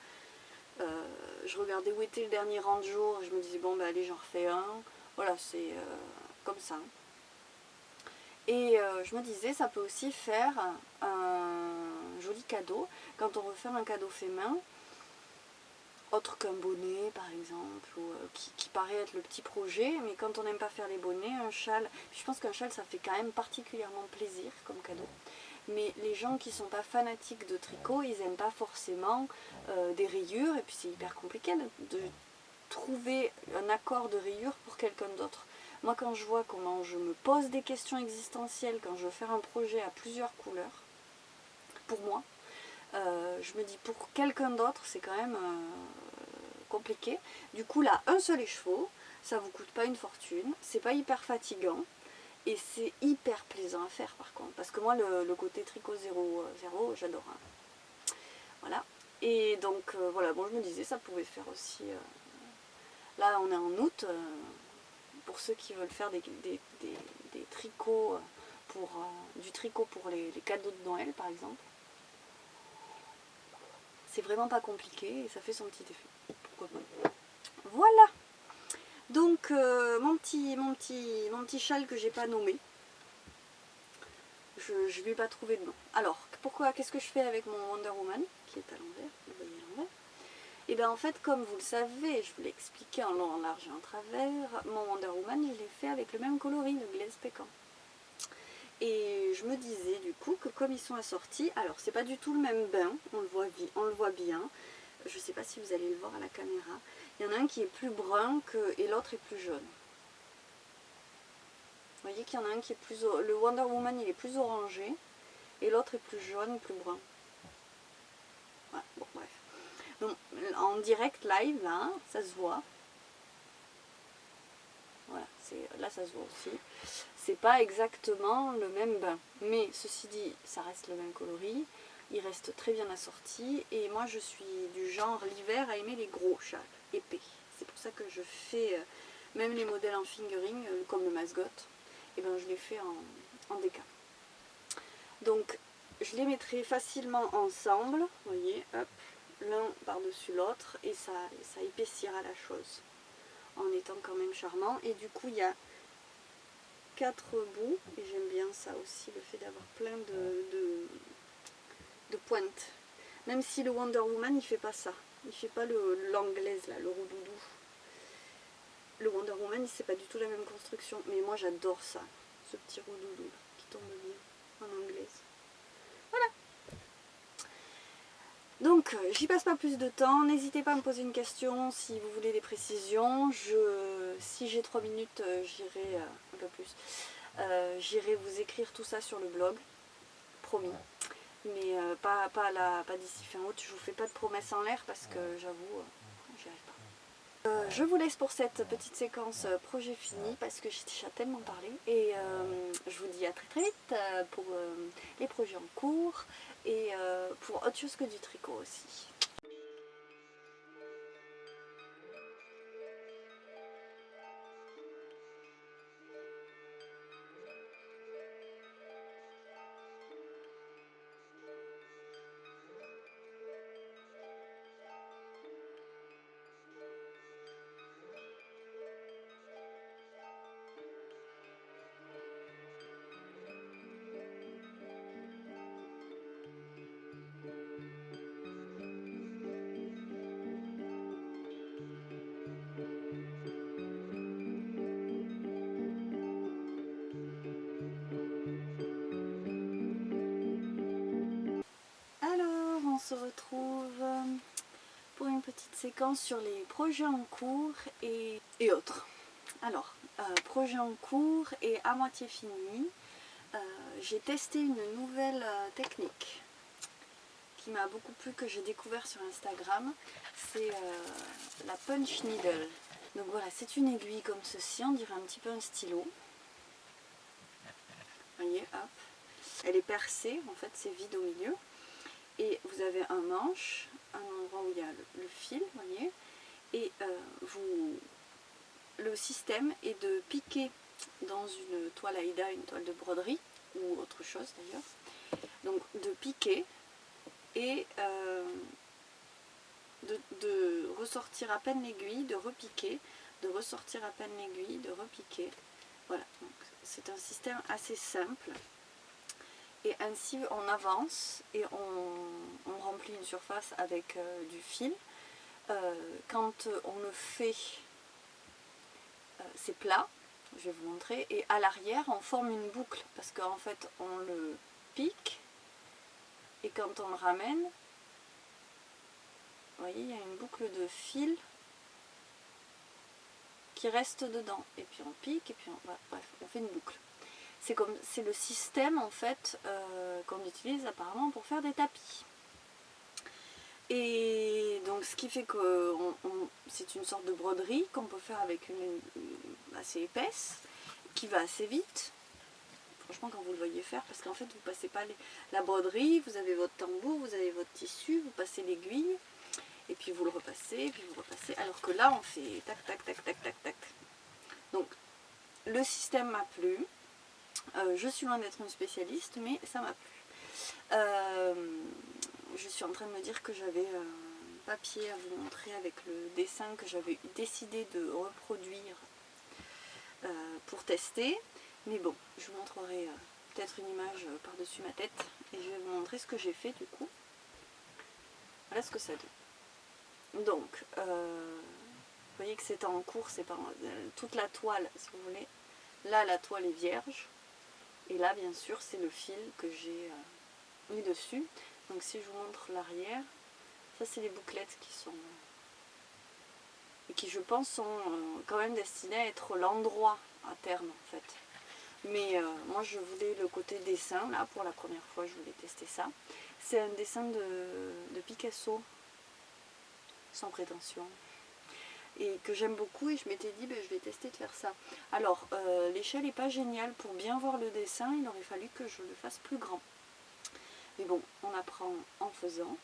Je regardais où était le dernier rang de jour, je me disais bon ben allez, j'en refais un. Voilà, c'est comme ça. Et je me disais, ça peut aussi faire un joli cadeau quand on veut faire un cadeau fait main, autre qu'un bonnet par exemple, ou, qui paraît être le petit projet, mais quand on n'aime pas faire les bonnets, un châle, je pense qu'un châle ça fait quand même particulièrement plaisir comme cadeau. mais les gens qui sont pas fanatiques de tricot, ils aiment pas forcément des rayures, et puis c'est hyper compliqué de trouver un accord de rayures pour quelqu'un d'autre. Moi, quand je vois comment je me pose des questions existentielles, quand je veux faire un projet à plusieurs couleurs, pour moi, je me dis pour quelqu'un d'autre, c'est quand même compliqué. Du coup, là, un seul écheveau, ça vous coûte pas une fortune, c'est pas hyper fatigant, et c'est hyper plaisant à faire par contre. Parce que moi, le côté tricot 0, j'adore. Hein. Voilà. Et donc, voilà, bon, je me disais, ça pouvait faire aussi... là, on est en août. Pour ceux qui veulent faire des tricots, du tricot pour les cadeaux de Noël, par exemple. C'est vraiment pas compliqué et ça fait son petit effet. Pourquoi pas. Voilà. Donc, mon petit châle que j'ai pas nommé. Je ne lui ai pas trouvé de nom. Alors, qu'est-ce que je fais avec mon Wonder Woman, qui est à l'envers, vous voyez à l'envers. Et bien en fait, comme vous le savez, je vous l'ai expliqué en long, en large et en travers, mon Wonder Woman, je l'ai fait avec le même coloris, le Glaze Pécan. Et je me disais du coup que comme ils sont assortis, alors c'est pas du tout le même bain, on le voit bien, je sais pas si vous allez le voir à la caméra, il y en a un qui est plus brun et l'autre est plus jaune. Vous voyez qu'il y en a un qui est plus... Le Wonder Woman il est plus orangé et l'autre est plus jaune, plus brun. Ouais, bon bref. Donc en direct live là, ça se voit. Voilà, là ça se voit aussi. C'est pas exactement le même bain. Mais ceci dit, ça reste le même coloris. Il reste très bien assorti. Et moi je suis du genre l'hiver à aimer les gros châles épais. C'est pour ça que je fais même les modèles en fingering, comme le masgot. Et ben je les fais en déca. Donc je les mettrai facilement ensemble. Vous voyez, hop, l'un par-dessus l'autre. Et ça épaissira la chose. En étant quand même charmant. Et du coup il y a 4 bouts et j'aime bien ça aussi, le fait d'avoir plein de pointes, même si le Wonder Woman il fait pas ça, il fait pas l'anglaise là, le roudoudou. Le Wonder Woman c'est pas du tout la même construction, mais moi j'adore ça, ce petit roudoudou qui tombe bien en anglaise. Voilà. Donc j'y passe pas plus de temps, n'hésitez pas à me poser une question si vous voulez des précisions. Si j'ai 3 minutes, j'irai un peu plus. J'irai vous écrire tout ça sur le blog, promis. Mais pas d'ici fin août, je vous fais pas de promesses en l'air parce que j'avoue, j'y arrive pas. Je vous laisse pour cette petite séquence projet fini parce que j'ai déjà tellement parlé. Et je vous dis à très très vite pour les projets en cours et pour autre chose que du tricot aussi. Alors, on se retrouve pour une petite séquence sur les projets en cours et autres. Alors, projet en cours et à moitié fini, j'ai testé une nouvelle technique qui m'a beaucoup plu, que j'ai découvert sur Instagram, c'est la punch needle. Donc voilà, c'est une aiguille comme ceci, on dirait un petit peu un stylo. Vous voyez, hop. Elle est percée, en fait c'est vide au milieu. Et vous avez un manche, un endroit où il y a le fil, vous voyez. Et le système est de piquer dans une toile Aïda, une toile de broderie, ou autre chose d'ailleurs. Donc de piquer et de ressortir à peine l'aiguille, de repiquer, de ressortir à peine l'aiguille, de repiquer. Voilà, c'est un système assez simple. Et ainsi on avance et on remplit une surface avec du fil. Quand on le fait, c'est plat, je vais vous montrer, et à l'arrière on forme une boucle parce qu'en fait on le pique Et quand on le ramène, vous voyez, il y a une boucle de fil qui reste dedans. Et puis on pique, et puis bref, on fait une boucle. C'est le système en fait qu'on utilise apparemment pour faire des tapis. Et donc ce qui fait que c'est une sorte de broderie qu'on peut faire avec une assez épaisse, qui va assez vite. Franchement, quand vous le voyez faire, parce qu'en fait vous passez pas la broderie, vous avez votre tambour, vous avez votre tissu, vous passez l'aiguille, et puis vous le repassez, et puis vous repassez, alors que là on fait tac tac tac tac tac tac. Donc le système m'a plu. Je suis loin d'être une spécialiste, mais ça m'a plu. Je suis en train de me dire que j'avais un papier à vous montrer avec le dessin que j'avais décidé de reproduire pour tester. Mais bon, je vous montrerai peut-être une image par-dessus ma tête et je vais vous montrer ce que j'ai fait du coup. Voilà ce que ça donne. Donc, vous voyez que c'est en cours, c'est pas toute la toile, si vous voulez. Là, la toile est vierge. Et là, bien sûr, c'est le fil que j'ai mis dessus. Donc si je vous montre l'arrière, ça c'est les bouclettes qui sont... et qui je pense sont quand même destinées à être l'endroit à terme en fait. Mais moi je voulais le côté dessin, là pour la première fois je voulais tester ça. C'est un dessin de Picasso, sans prétention. Et que j'aime beaucoup et je m'étais dit ben, je vais tester de faire ça. Alors l'échelle n'est pas géniale, pour bien voir le dessin il aurait fallu que je le fasse plus grand. Mais bon, on apprend en faisant.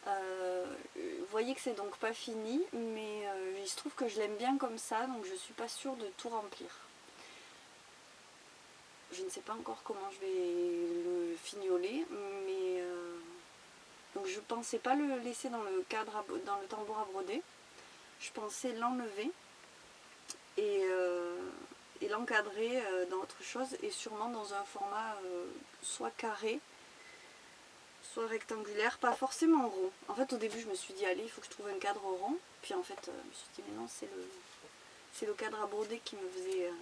Vous voyez que c'est donc pas fini, mais il se trouve que je l'aime bien comme ça, donc je suis pas sûre de tout remplir. Je ne sais pas encore comment je vais le fignoler, mais donc je pensais pas le laisser dans le cadre, dans le tambour à broder. Je pensais l'enlever et l'encadrer dans autre chose, et sûrement dans un format soit carré, soit rectangulaire, pas forcément rond. En fait au début je me suis dit allez il faut que je trouve un cadre rond, puis en fait je me suis dit mais non, c'est le cadre à broder qui me faisait,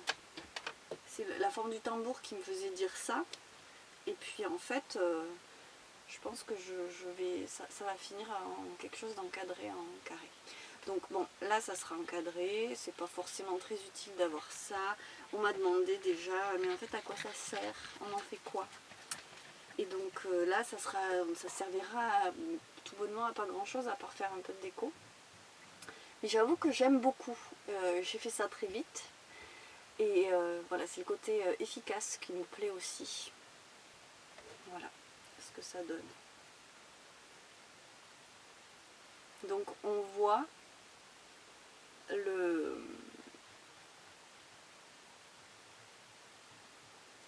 c'est la forme du tambour qui me faisait dire ça. Et puis en fait je pense que ça va finir en quelque chose d'encadré en carré. Donc bon, là ça sera encadré, c'est pas forcément très utile d'avoir ça. On m'a demandé déjà mais en fait à quoi ça sert, on en fait quoi? Et donc là, ça servira tout bonnement à pas grand chose à part faire un peu de déco. Mais j'avoue que j'aime beaucoup. J'ai fait ça très vite. Et voilà, c'est le côté efficace qui me plaît aussi. Voilà ce que ça donne. Donc on voit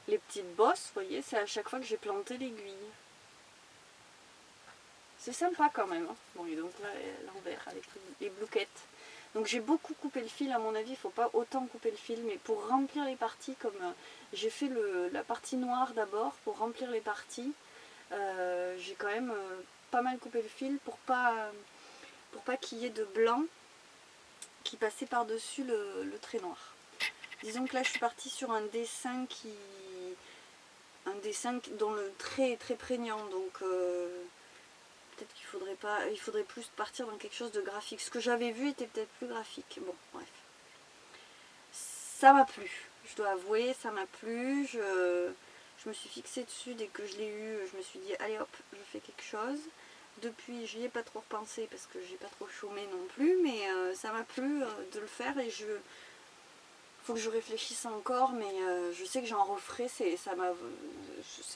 les petites bosses, vous voyez, c'est à chaque fois que j'ai planté l'aiguille. C'est sympa quand même. Hein. Bon, et donc là, l'envers avec les blouquettes. Donc j'ai beaucoup coupé le fil, à mon avis, il ne faut pas autant couper le fil, mais pour remplir les parties, comme j'ai fait la partie noire d'abord, pour remplir les parties, j'ai quand même pas mal coupé le fil pour pas qu'il y ait de blanc qui passait par-dessus le trait noir. Disons que là je suis partie sur un dessin dont le trait est très prégnant, donc peut-être qu'il faudrait plus partir dans quelque chose de graphique. Ce que j'avais vu était peut-être plus graphique. Bon, bref. Ça m'a plu. Je dois avouer, ça m'a plu. Je me suis fixée dessus dès que je l'ai eu. Je me suis dit, allez hop, je fais quelque chose. Depuis, j'y ai pas trop repensé parce que j'ai pas trop chômé non plus. Mais ça m'a plu de le faire et faut que je réfléchisse encore. Mais je sais que j'en referai. C'est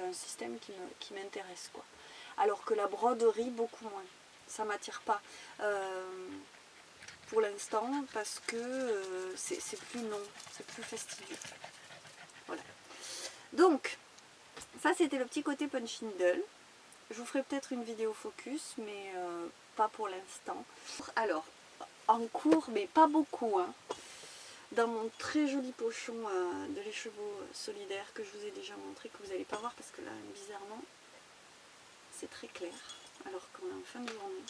un système qui m'intéresse, quoi. Alors que la broderie, beaucoup moins. Ça m'attire pas pour l'instant parce que c'est plus long, c'est plus fastidieux. Voilà. Donc, ça c'était le petit côté punch needle. Je vous ferai peut-être une vidéo focus, mais pas pour l'instant. Alors, en cours, mais pas beaucoup, hein, dans mon très joli pochon de l'écheveau solidaire que je vous ai déjà montré, que vous n'allez pas voir parce que là, bizarrement, c'est très clair, alors qu'on est en fin de journée.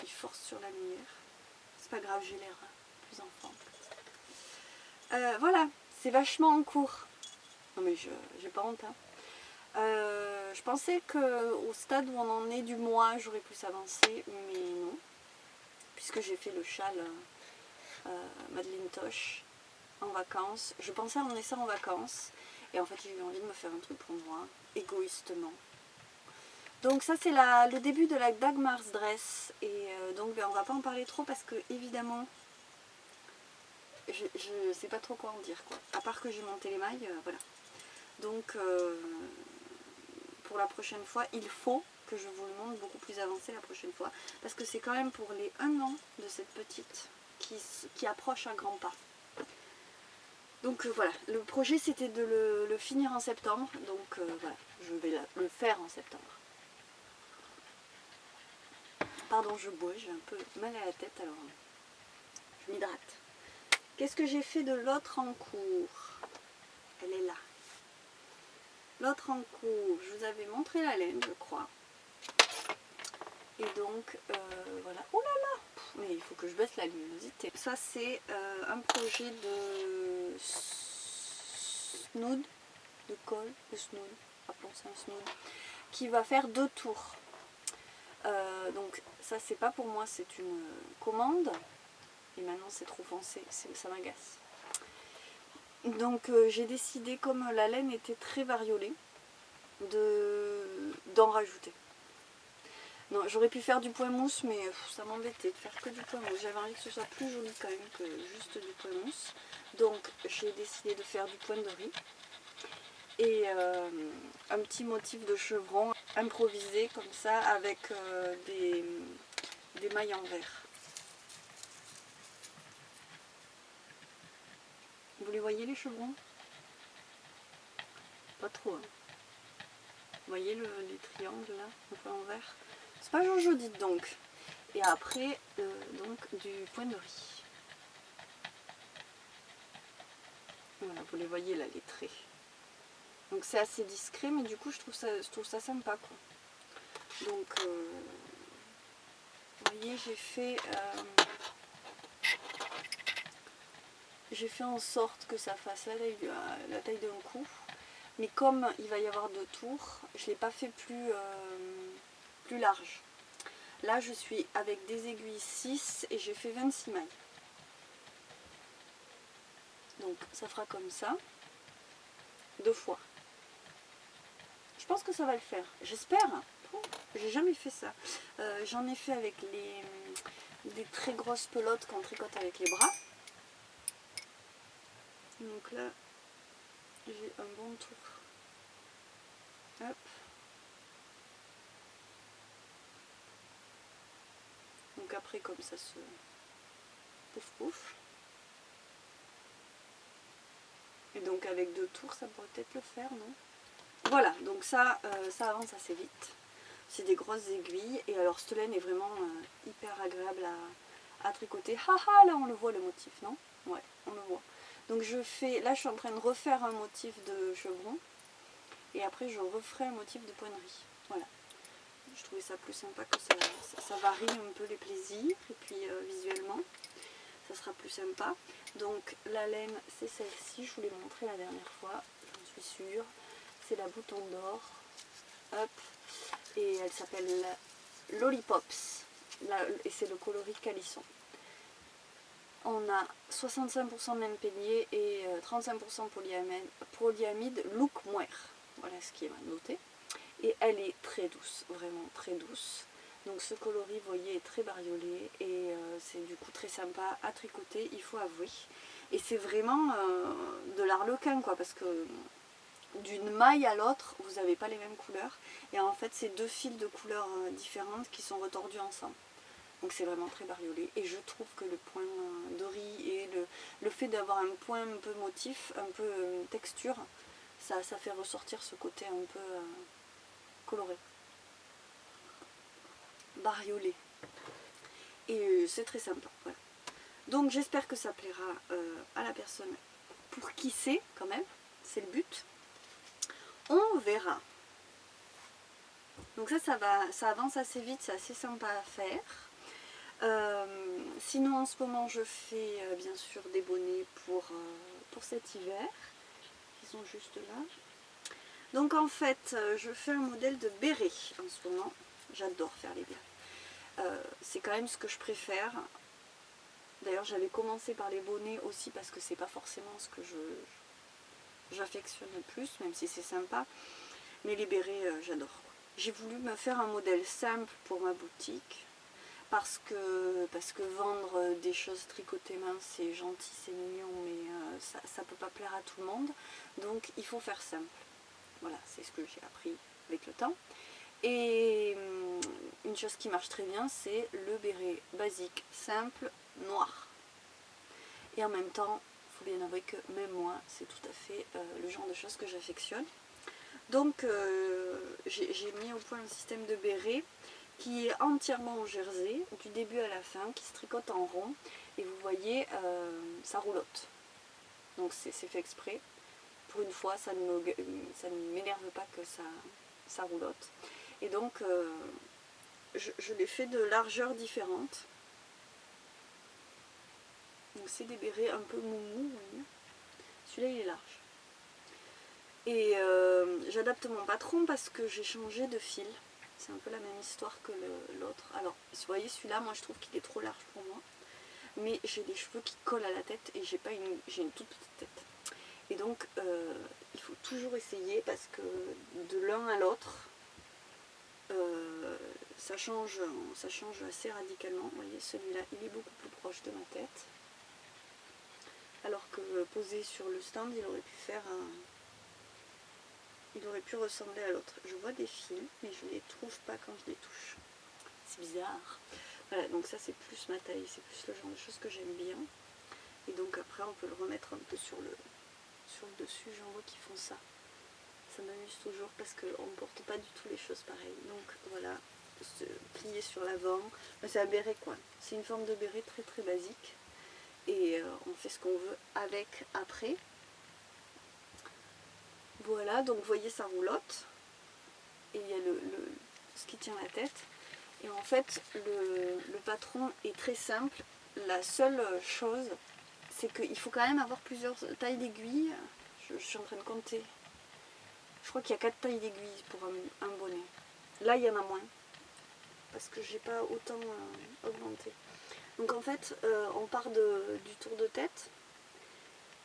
Il force sur la lumière. C'est pas grave, j'ai l'air plus enfant. Voilà, c'est vachement en cours. Non mais j'ai pas honte. Hein. Je pensais qu'au stade où on en est du mois, j'aurais plus avancé, mais non. Puisque j'ai fait le châle Madeleine Tosh en vacances. Je pensais emmener ça en vacances. Et en fait, j'ai eu envie de me faire un truc pour moi, égoïstement. Donc ça, c'est le début de la Dagmar's Dress. Et donc, on va pas en parler trop parce que, évidemment, je sais pas trop quoi en dire, quoi. À part que j'ai monté les mailles, voilà. Donc, pour la prochaine fois, il faut que je vous le montre beaucoup plus avancé la prochaine fois. Parce que c'est quand même pour les 1 an de cette petite qui approche à grands pas. Donc voilà, le projet c'était de le finir en septembre. Donc voilà, je vais le faire en septembre. Pardon, je bois, j'ai un peu mal à la tête, alors je m'hydrate. Qu'est-ce que j'ai fait de l'autre en cours? Elle est là. L'autre en cours, je vous avais montré la laine, je crois. Et donc, voilà. Oh là là! Mais il faut que je baisse la luminosité. Ça, c'est un projet de snood, de col, de snood, appelons ça un snood, qui va faire 2 tours. Donc, ça, c'est pas pour moi, c'est une commande. Et maintenant, c'est trop foncé, ça m'agace. Donc, j'ai décidé, comme la laine était très variolée, d'en rajouter. Non, j'aurais pu faire du point mousse, mais ça m'embêtait de faire que du point mousse. J'avais envie que ce soit plus joli quand même que juste du point mousse. Donc j'ai décidé de faire du point de riz. Et un petit motif de chevron improvisé comme ça avec des mailles en verre. Vous les voyez les chevrons? Pas trop. Hein. Vous voyez les triangles là, un peu en verre? C'est pas Jojo, dites donc. Et après, donc du point de riz. Voilà, vous les voyez là, les traits. Donc c'est assez discret, mais du coup je trouve ça sympa, quoi. Donc, vous voyez, j'ai fait en sorte que ça fasse la taille d'un cou. Mais comme il va y avoir 2 tours, je ne l'ai pas fait plus large. Là, je suis avec des aiguilles 6 et j'ai fait 26 mailles. Donc, ça fera comme ça, 2 fois. Je pense que ça va le faire. J'espère. J'ai jamais fait ça. J'en ai fait avec des très grosses pelotes qu'on tricote avec les bras. Donc là, j'ai un bon tour. Hop. Donc après, comme ça se pouf pouf. Et donc avec 2 tours, ça pourrait peut-être le faire, non? Voilà, donc ça avance assez vite. C'est des grosses aiguilles. Et alors cette laine est vraiment hyper agréable à tricoter. Haha, là on le voit le motif, non? Ouais, on le voit. Donc là je suis en train de refaire un motif de chevron. Et après je referai un motif de point de riz. Voilà. Je trouvais ça plus sympa que ça varie un peu les plaisirs. Et puis visuellement, ça sera plus sympa. Donc la laine, c'est celle-ci. Je vous l'ai montré la dernière fois, j'en suis sûre. C'est la Bouton d'Or. Hop. Et elle s'appelle Lollipops. Et c'est le coloris Calisson. On a 65% laine pellier et 35% polyamide look moire. Voilà ce qui est noté. Et elle est très douce, vraiment très douce. Donc ce coloris, vous voyez, est très bariolé et c'est du coup très sympa à tricoter, il faut avouer. Et c'est vraiment de l'arlequin, quoi, parce que d'une maille à l'autre, vous n'avez pas les mêmes couleurs. Et en fait, c'est 2 fils de couleurs différentes qui sont retordus ensemble. Donc c'est vraiment très bariolé. Et je trouve que le point de riz et le fait d'avoir un point un peu motif, un peu texture, ça fait ressortir ce côté un peu coloré. Bariolé. Et c'est très sympa. Voilà. Donc j'espère que ça plaira à la personne pour qui c'est quand même. C'est le but. On verra. Donc ça avance assez vite, c'est assez sympa à faire. Sinon en ce moment je fais bien sûr des bonnets pour cet hiver. Ils sont juste là. Donc en fait, je fais un modèle de béret en ce moment. J'adore faire les bérets. C'est quand même ce que je préfère. D'ailleurs, j'avais commencé par les bonnets aussi parce que c'est pas forcément ce que j'affectionne le plus, même si c'est sympa. Mais les bérets, j'adore. J'ai voulu me faire un modèle simple pour ma boutique parce que vendre des choses tricotées main, c'est gentil, c'est mignon, mais ça peut pas plaire à tout le monde. Donc il faut faire simple. Voilà, c'est ce que j'ai appris avec le temps. Et une chose qui marche très bien, c'est le béret basique, simple, noir. Et en même temps, il faut bien avouer que même moi, c'est tout à fait le genre de choses que j'affectionne. Donc j'ai mis au point un système de béret qui est entièrement en jersey, du début à la fin, qui se tricote en rond. Et vous voyez, ça roulotte. Donc c'est fait exprès. Pour une fois, ça ne m'énerve pas que ça roulotte. Et donc, je l'ai fait de largeurs différentes. Donc c'est des bérets un peu moumou, vous voyez. Celui-là, il est large. Et j'adapte mon patron parce que j'ai changé de fil. C'est un peu la même histoire que l'autre. Alors, vous voyez, celui-là, moi, je trouve qu'il est trop large pour moi. Mais j'ai des cheveux qui collent à la tête et j'ai une toute petite tête. Et donc, il faut toujours essayer parce que de l'un à l'autre, ça change assez radicalement. Vous voyez, celui-là, il est beaucoup plus proche de ma tête. Alors que posé sur le stand, il aurait pu ressembler à l'autre. Je vois des fils, mais je ne les trouve pas quand je les touche. C'est bizarre. Voilà, donc ça c'est plus ma taille, c'est plus le genre de choses que j'aime bien. Et donc après on peut le remettre un peu sur le dessus, j'en vois qui font ça. Ça m'amuse toujours parce qu'on ne porte pas du tout les choses pareilles. Donc voilà, se plier sur l'avant. C'est un béret quoi. C'est une forme de béret très très basique. Et on fait ce qu'on veut avec après. Voilà, donc vous voyez ça roulotte. Et il y a ce qui tient la tête. Et en fait, le patron est très simple. La seule chose, c'est qu'il faut quand même avoir plusieurs tailles d'aiguilles. Je suis en train de compter. Je crois qu'il y a 4 tailles d'aiguilles pour un bonnet. Là, il y en a moins. Parce que j'ai pas autant augmenté. Donc en fait, on part du tour de tête.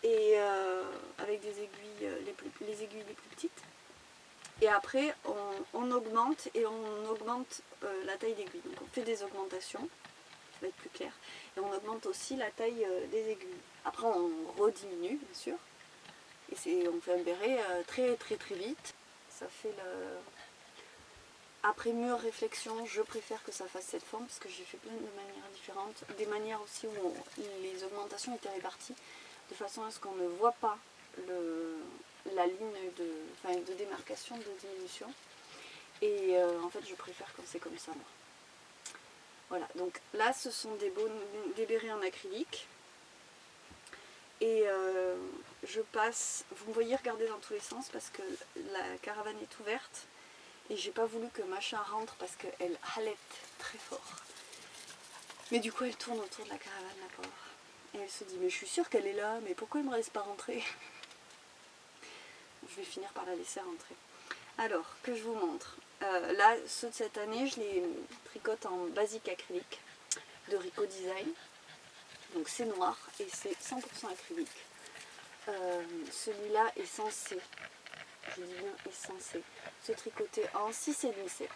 Et avec des aiguilles, les aiguilles les plus petites. Et après, on augmente et on augmente la taille d'aiguille. Donc on fait des augmentations, ça va être plus clair. Et on augmente aussi la taille des aiguilles. Après, on rediminue, bien sûr. Et on fait un béret très très très vite. Ça fait le... Après mûre réflexion, je préfère que ça fasse cette forme parce que j'ai fait plein de manières différentes. Des manières aussi où les augmentations étaient réparties de façon à ce qu'on ne voit pas la ligne de démarcation, de diminution. Et en fait, je préfère quand c'est comme ça, moi. Voilà, donc là, ce sont des bérets en acrylique. Et je passe, vous me voyez regarder dans tous les sens parce que la caravane est ouverte. Et j'ai pas voulu que Macha rentre parce qu'elle halète très fort. Mais du coup, elle tourne autour de la caravane, la pauvre. Et elle se dit, mais je suis sûre qu'elle est là, mais pourquoi elle me laisse pas rentrer? Je vais finir par la laisser rentrer. Alors, que je vous montre. Là, ceux de cette année, je les tricote en basique acrylique de Rico Design. Donc c'est noir et c'est 100% acrylique. Celui-là est censé, je dis bien est censé, se tricoter en 6,5-7.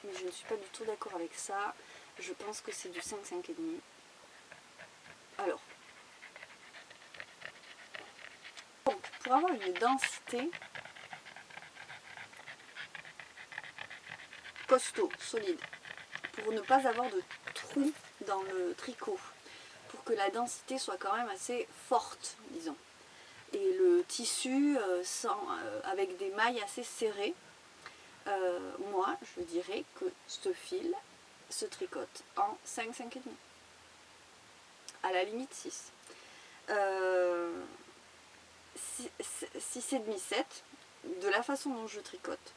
Mais je ne suis pas du tout d'accord avec ça. Je pense que c'est du 5,5,5. Alors, donc, pour avoir une densité costaud, solide, pour ne pas avoir de trous dans le tricot, pour que la densité soit quand même assez forte, disons. Et le tissu avec des mailles assez serrées, moi je dirais que ce fil se tricote en 5,5,5. À la limite 6. 6,5-7, de la façon dont je tricote,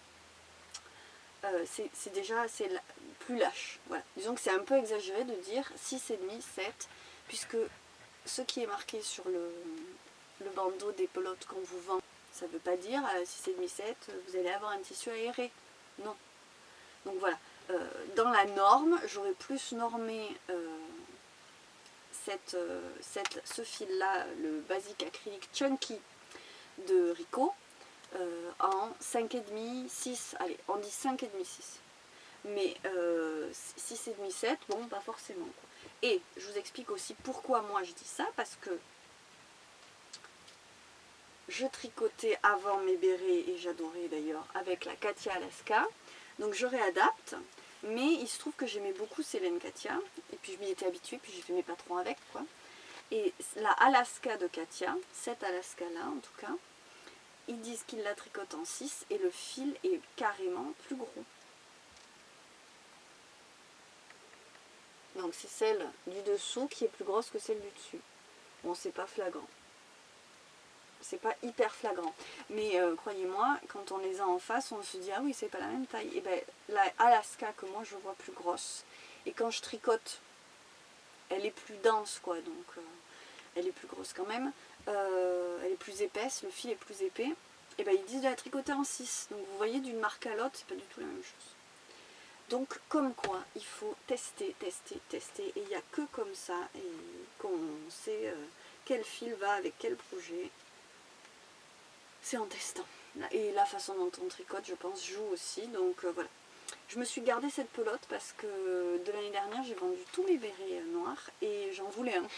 c'est déjà assez plus lâche. Voilà. Disons que c'est un peu exagéré de dire 6,5-7, puisque ce qui est marqué sur le bandeau des pelotes qu'on vous vend, Ça ne veut pas dire 6,5-7, vous allez avoir un tissu aéré. Non. Donc voilà. Dans la norme, j'aurais plus normé ce fil-là, le basique acrylique chunky de Ricoh, en 5,5, 6. Allez, on dit 5,5, 6. Mais 6,5, 7, bon, pas forcément, quoi. Et je vous explique aussi pourquoi moi je dis ça, parce que je tricotais avant mes bérets, et j'adorais d'ailleurs, avec la Katia Alaska. Donc je réadapte, mais il se trouve que j'aimais beaucoup ces laines Katia, et puis je m'y étais habituée, puis j'ai fait mes patrons avec, quoi. Et la Alaska de Katia, cette Alaska là en tout cas, ils disent qu'ils la tricotent en 6 et le fil est carrément plus gros. Donc c'est celle du dessous qui est plus grosse que celle du dessus. Bon, c'est pas flagrant. C'est pas hyper flagrant. Mais croyez-moi, quand on les a en face, on se dit ah oui, c'est pas la même taille. Et bien la Alaska que moi je vois plus grosse. Et quand je tricote, elle est plus dense quoi, donc elle est plus grosse quand même. Elle est plus épaisse, le fil est plus épais. Et bien ils disent de la tricoter en 6. Donc vous voyez, d'une marque à l'autre, c'est pas du tout la même chose. Donc comme quoi, il faut tester, tester, tester. Et il n'y a que comme ça qu'on sait quel fil va avec quel projet. C'est en testant. Et la façon dont on tricote, je pense, joue aussi. Donc voilà. Je me suis gardé cette pelote parce que de l'année dernière, j'ai vendu tous mes bérets noirs et j'en voulais un.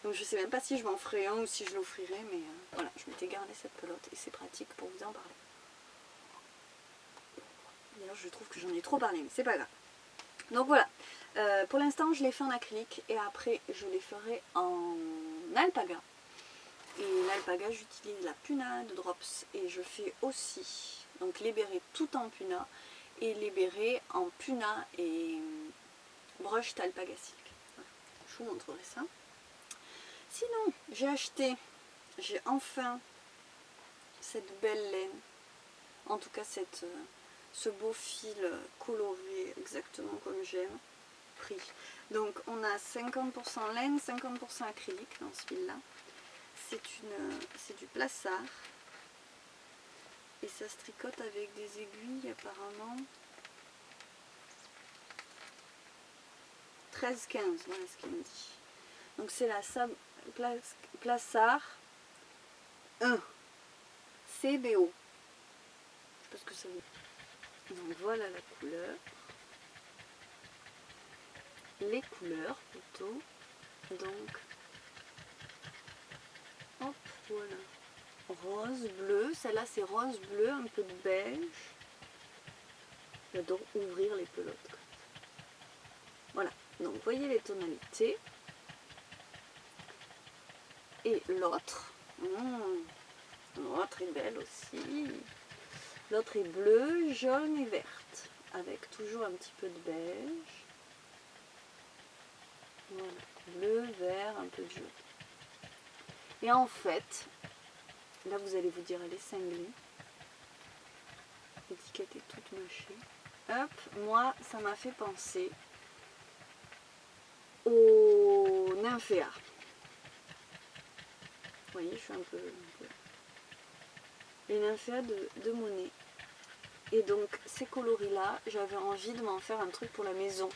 Donc je ne sais même pas si je m'en ferai un ou si je l'offrirai, mais voilà, je m'étais gardé cette pelote et c'est pratique pour vous en parler. D'ailleurs, je trouve que j'en ai trop parlé, mais c'est pas grave. Donc voilà, pour l'instant, je les fais en acrylique et après, je les ferai en alpaga. Et l'alpaga, j'utilise la Puna de Drops et je fais aussi donc les bérets tout en Puna et les bérets en Puna et brushed alpaga silk. Voilà. Je vous montrerai ça. Sinon, j'ai enfin cette belle laine, en tout cas ce beau fil coloré exactement comme j'aime, pris. Donc on a 50% laine, 50% acrylique dans ce fil là. C'est du plassard et ça se tricote avec des aiguilles apparemment 13-15, voilà ce qu'il me dit. Donc c'est la plassard 1 CBO. Je sais pas ce que ça veut dire. Donc voilà la couleur. Les couleurs plutôt. Donc hop, voilà. Rose, bleu, celle-là c'est rose, bleu, un peu de beige. J'adore ouvrir les pelotes. Voilà, donc voyez les tonalités. Et l'autre, l'autre est belle aussi. L'autre est bleue, jaune et verte, avec toujours un petit peu de beige. Voilà, bleu, vert, un peu de jaune. Et en fait, là vous allez vous dire elle est cinglée. L'étiquette est toute mochée. Hop, moi ça m'a fait penser au Nymphéa. Vous voyez, je suis un peu... Les Nymphéas de Monet. Et donc ces coloris là, j'avais envie de m'en faire un truc pour la maison.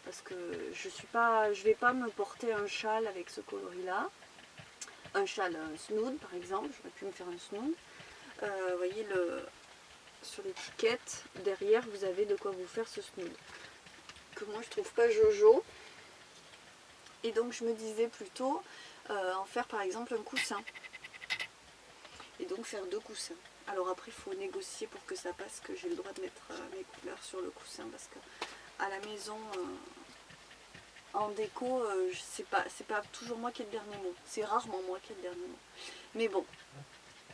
Parce que je vais pas me porter un châle avec ce coloris là. Un châle, un snood par exemple, j'aurais pu me faire un snood. Vous voyez, sur l'étiquette, derrière vous avez de quoi vous faire ce snood. Que moi je trouve pas jojo. Et donc je me disais plutôt en faire par exemple un coussin. Et donc faire 2 coussins. Alors après il faut négocier pour que ça passe, que j'ai le droit de mettre mes couleurs sur le coussin, parce que à la maison en déco c'est pas toujours moi qui ai le dernier mot, c'est rarement moi qui ai le dernier mot. Mais bon,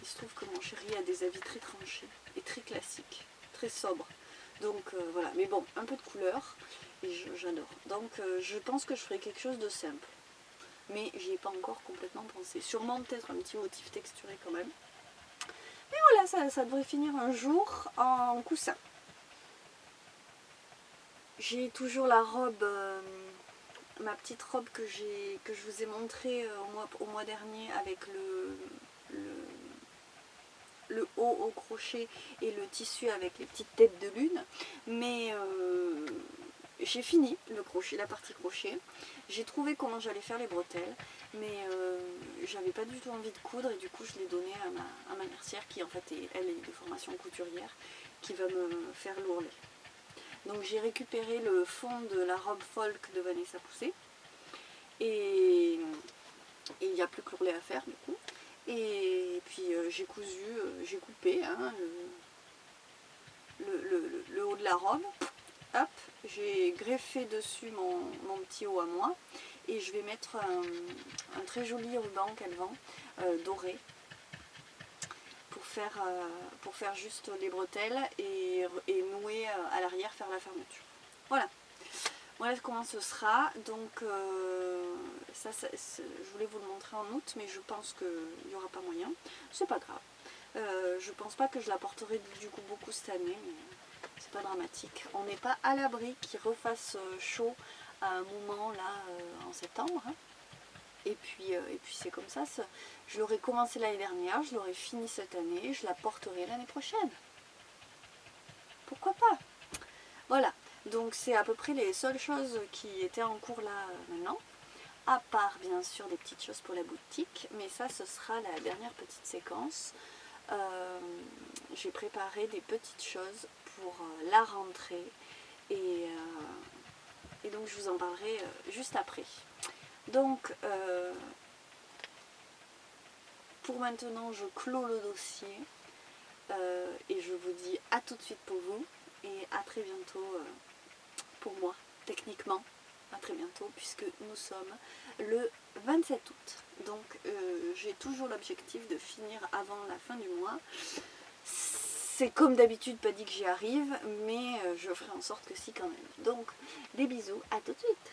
il se trouve que mon chéri a des avis très tranchés et très classiques, très sobres. Donc voilà, mais bon, un peu de couleur et j'adore. Donc je pense que je ferai quelque chose de simple. Mais j'y ai pas encore complètement pensé. Sûrement peut-être un petit motif texturé quand même. Mais voilà, ça devrait finir un jour en coussin. J'ai toujours la robe, ma petite robe que je vous ai montrée au mois dernier avec le haut au crochet et le tissu avec les petites têtes de lune. Mais j'ai fini le crochet, la partie crochet. J'ai trouvé comment j'allais faire les bretelles, mais j'avais pas du tout envie de coudre et du coup je l'ai donné à ma mercière qui en fait elle est de formation couturière, qui va me faire l'ourlet. Donc j'ai récupéré le fond de la robe folk de Vanessa Poussé et il n'y a plus que l'ourlet à faire du coup. Et puis j'ai cousu, j'ai coupé hein, le haut de la robe. Hop, j'ai greffé dessus mon petit haut à moi et je vais mettre un très joli ruban qu'elle vend, doré, pour faire juste les bretelles et nouer à l'arrière, faire la fermeture. Voilà. Voilà comment ce sera. Donc je voulais vous le montrer en août, mais je pense qu'il n'y aura pas moyen. C'est pas grave. Je pense pas que je la porterai du coup beaucoup cette année, mais c'est pas dramatique. On n'est pas à l'abri qu'il refasse chaud à un moment là en septembre. Hein. Et puis c'est comme ça. Je l'aurais commencé l'année dernière, je l'aurais fini cette année, je la porterai l'année prochaine. Pourquoi pas? Voilà. Donc c'est à peu près les seules choses qui étaient en cours là maintenant. À part bien sûr des petites choses pour la boutique. Mais ça ce sera la dernière petite séquence. J'ai préparé des petites choses pour la rentrée et donc je vous en parlerai juste après. Donc pour maintenant je clôt le dossier et je vous dis à tout de suite pour vous et à très bientôt pour moi techniquement, à très bientôt puisque nous sommes le 27 août. Donc j'ai toujours l'objectif de finir avant la fin du mois. C'est comme d'habitude pas dit que j'y arrive, mais je ferai en sorte que si quand même. Donc des bisous, à tout de suite.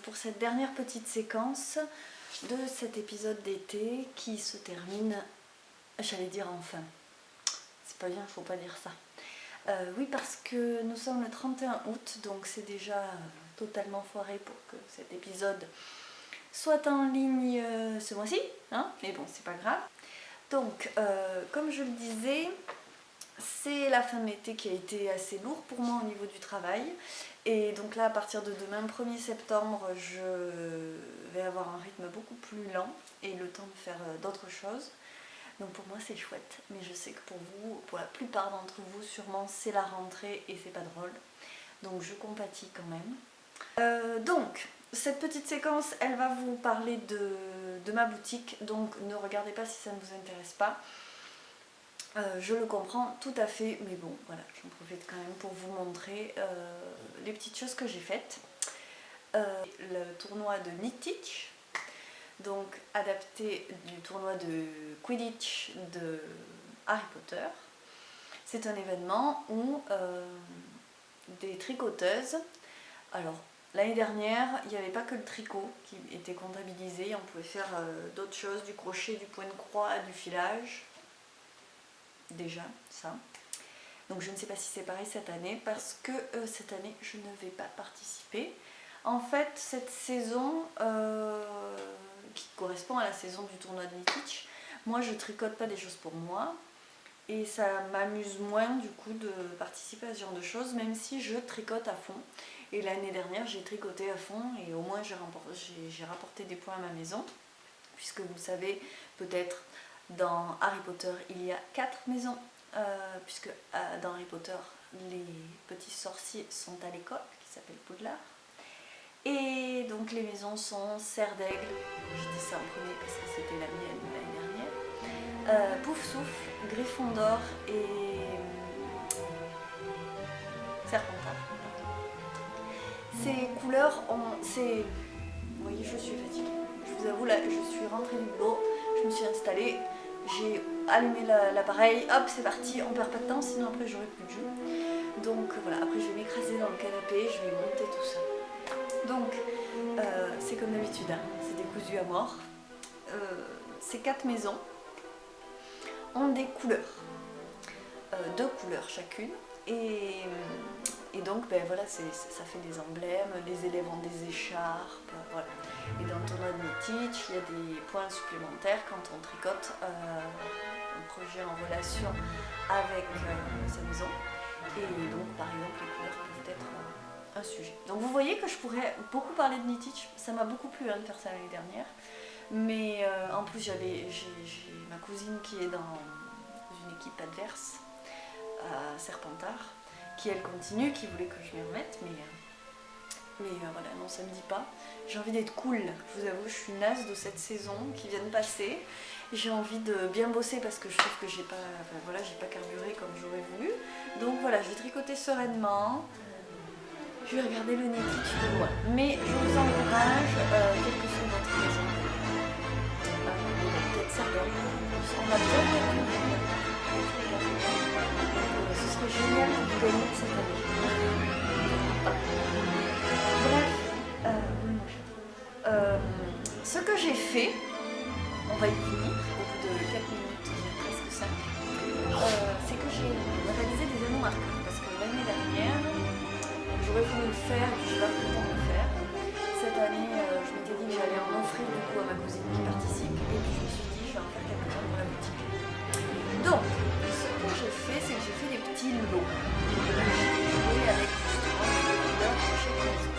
Pour cette dernière petite séquence de cet épisode d'été qui se termine, j'allais dire enfin, c'est pas bien, faut pas dire ça. Oui, parce que nous sommes le 31 août, donc c'est déjà totalement foiré pour que cet épisode soit en ligne ce mois-ci, hein, mais bon, c'est pas grave. Donc, comme je le disais, c'est la fin de l'été qui a été assez lourd pour moi au niveau du travail. Et donc là, à partir de demain, 1er septembre, je vais avoir un rythme beaucoup plus lent et le temps de faire d'autres choses. Donc pour moi, c'est chouette. Mais je sais que pour vous, pour la plupart d'entre vous, sûrement, c'est la rentrée et c'est pas drôle. Donc je compatis quand même. Donc, cette petite séquence, elle va vous parler de ma boutique. Donc ne regardez pas si ça ne vous intéresse pas. Je le comprends tout à fait, mais bon, voilà, j'en profite quand même pour vous montrer les petites choses que j'ai faites. Le tournoi de Knit Teach. donc adapté du tournoi de Quidditch de Harry Potter. C'est un événement où des tricoteuses, alors l'année dernière il n'y avait pas que le tricot qui était comptabilisé, on pouvait faire d'autres choses, du crochet, du point de croix, du filage, déjà ça. Donc je ne sais pas si c'est pareil cette année, parce que cette année je ne vais pas participer. En fait, cette saison qui correspond à la saison du tournoi de Quidditch, moi je tricote pas des choses pour moi et ça m'amuse moins du coup de participer à ce genre de choses, même si je tricote à fond. Et l'année dernière j'ai tricoté à fond et au moins j'ai rapporté des points à ma maison, puisque vous savez peut-être dans Harry Potter il y a 4 maisons, puisque dans Harry Potter les petits sorciers sont à l'école qui s'appelle Poudlard. Et donc les maisons sont Serre d'Aigle, je dis ça en premier parce que c'était la mienne l'année dernière, Poufsouffle, Gryffondor et Serpentard. Ces couleurs, vous voyez, je suis fatiguée. Je vous avoue, là, je suis rentrée du boulot, je me suis installée, j'ai allumé l'appareil, hop, c'est parti, on perd pas de temps, sinon après j'aurai plus de jus. Donc voilà, après je vais m'écraser dans le canapé, je vais monter tout ça. Donc, c'est comme d'habitude, hein, c'est décousu à mort. Ces 4 maisons ont des couleurs, 2 couleurs chacune, et donc ben, voilà, ça fait des emblèmes, les élèves ont des écharpes, voilà. Et dans le tournoi de Quidditch, il y a des points supplémentaires quand on tricote un projet en relation avec sa maison, et donc par exemple les couleurs peuvent être un sujet. Donc vous voyez que je pourrais beaucoup parler de Quidditch, ça m'a beaucoup plu de faire ça l'année dernière, mais en plus j'ai ma cousine qui est dans une équipe adverse à Serpentard, qui elle continue, qui voulait que je m'y remette, mais voilà, non, ça me dit pas. J'ai envie d'être cool, je vous avoue, je suis naze de cette saison qui vient de passer. J'ai envie de bien bosser parce que je trouve que j'ai pas carburé comme j'aurais voulu. Donc voilà, je vais tricoter sereinement. Je vais regarder le Quidditch de loin. Mais je vous encourage, quelle que soit votre maison, peut-être ça, on a bien perdu. Ce serait génial que vous gagniez cette année. Bref, ce que j'ai fait, on va y venir, au bout de 4 minutes, presque 5, c'est que j'ai réalisé des anneaux marqueurs, parce que l'année dernière, j'aurais voulu le faire, et puis je n'ai pas pu le temps de le faire. Cette année, je m'étais dit que j'allais en offrir du coup à ma cousine qui participe, et puis je me suis dit, je vais en faire quelques-uns pour la boutique. Donc, ce que j'ai fait, c'est que j'ai fait des petits lots. J'ai joué avec justement les couleurs de chaque maison.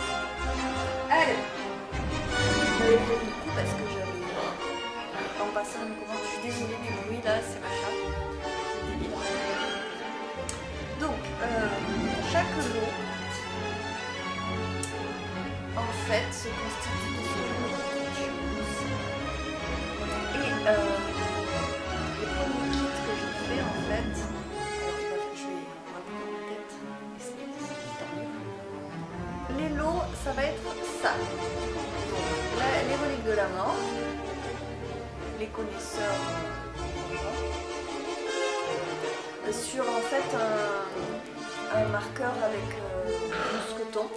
Allez, je vais faire du coup parce que j'avais, en passant une commande, je suis désolée des bruits là, c'est ma chatte. C'est débile. Donc, chaque lot, en fait, se constitue de ce genre de petites choses. Et les premiers kits que j'ai fait, en fait, alors je vais prendre ma tête, essayer de tant mieux. Les lots, ça va être ça. Donc, là, les reliques de la mort, les connaisseurs, sur en fait un marqueur avec mousqueton.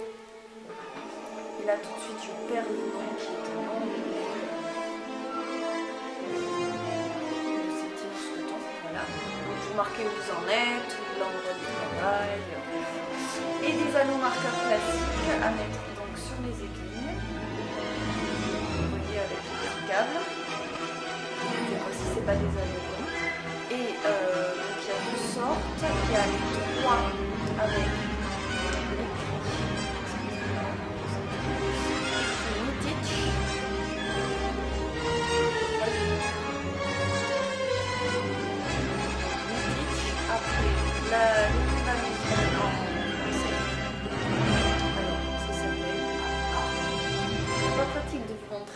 Et là tout de suite je perds le nom qui est un nom de ces petits mousquetons. Voilà. Donc vous marquez où vous en êtes, l'endroit du travail. Et des anneaux marqueurs classiques à mettre donc sur les aiguilles. Vous voyez avec les petits câbles. Cette fois-ci c'est pas des anneaux. Et donc il y a 2 sortes. Il y a les 3 avec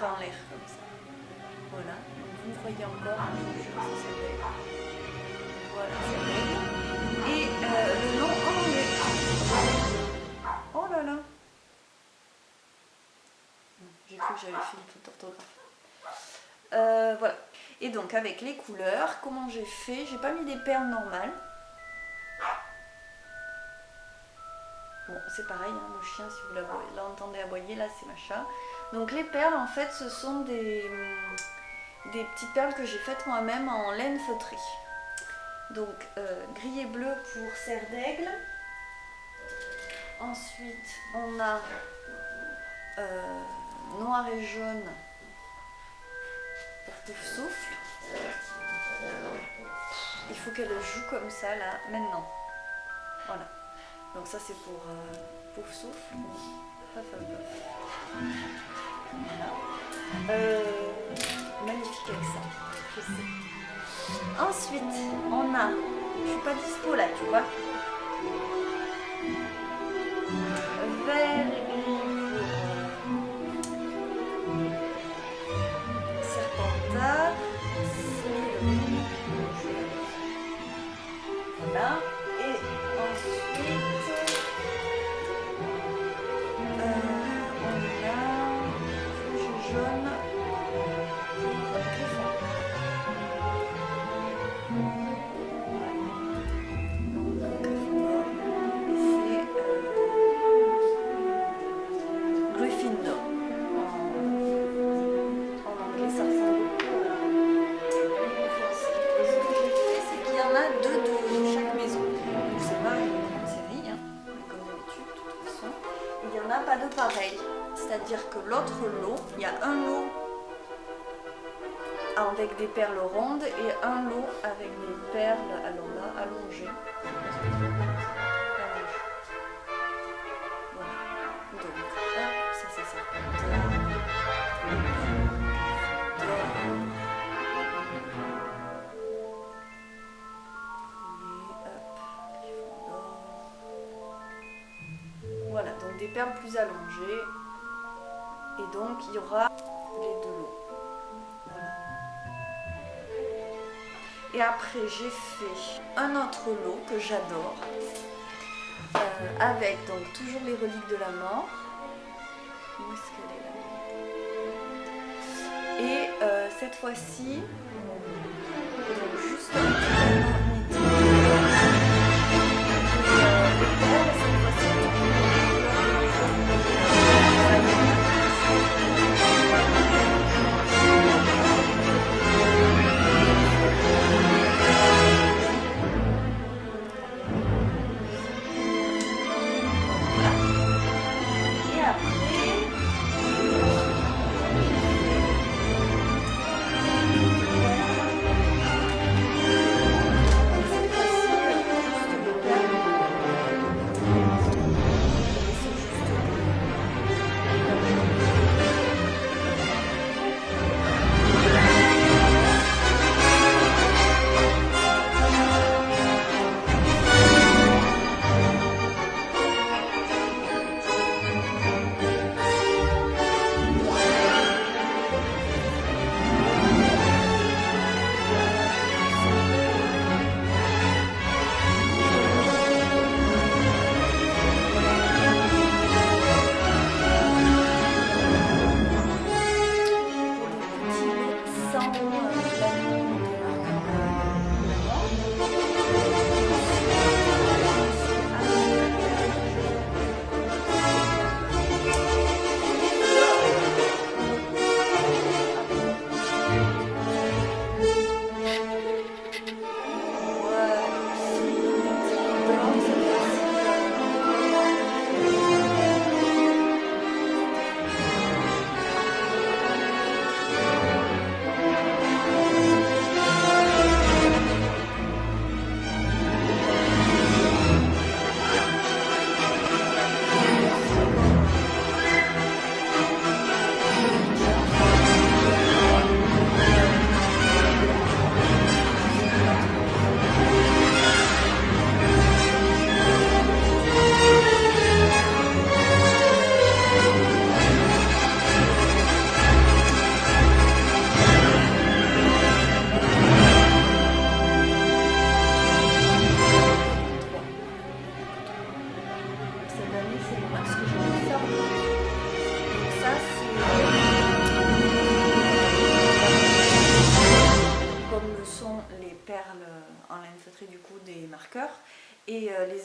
en l'air comme ça. Voilà, donc vous me voyez encore, je vous jure, ça s'appelle. Voilà, c'est et le nom anglais. Oh là là. J'ai cru que j'avais fait une faute d'orthographe. Voilà. Et donc avec les couleurs, comment j'ai fait? J'ai pas mis des perles normales. Bon, c'est pareil, hein, le chien, si vous l'entendez aboyer, là c'est ma chat. Donc les perles, en fait, ce sont des petites perles que j'ai faites moi-même en laine feutrée. Donc gris et bleu pour cerf d'aigle. Ensuite, on a noir et jaune pour Pouf Souffle. Il faut qu'elle joue comme ça, là, maintenant. Voilà. Donc ça, c'est pour Pouf Souffle. Paf, paf, paf. Voilà. Magnifique avec ça, je sais. Ensuite, on a... Je suis pas dispo là, tu vois. Vert et gris pour Serpentard. Voilà. Et ensuite, on a rouge jaune pour Griffon. Gryffindor. En anglais, ça ressemble beaucoup au français. Et ce que j'ai fait, c'est qu'il y en a deux de chaque maison. Donc c'est pas une grande série, hein, comme d'habitude, de toute façon. Il n'y en a pas de pareil. C'est-à-dire que l'autre lot, il y a un lot avec des perles rondes et un lot avec des perles, alors là, allongées. Voilà, donc des perles plus allongées. Et donc il y aura les deux lots. Voilà. Et après j'ai fait un autre lot que j'adore. Avec donc toujours les reliques de la mort. Où est-ce qu'elle est là? Et cette fois-ci, donc juste un petit anneau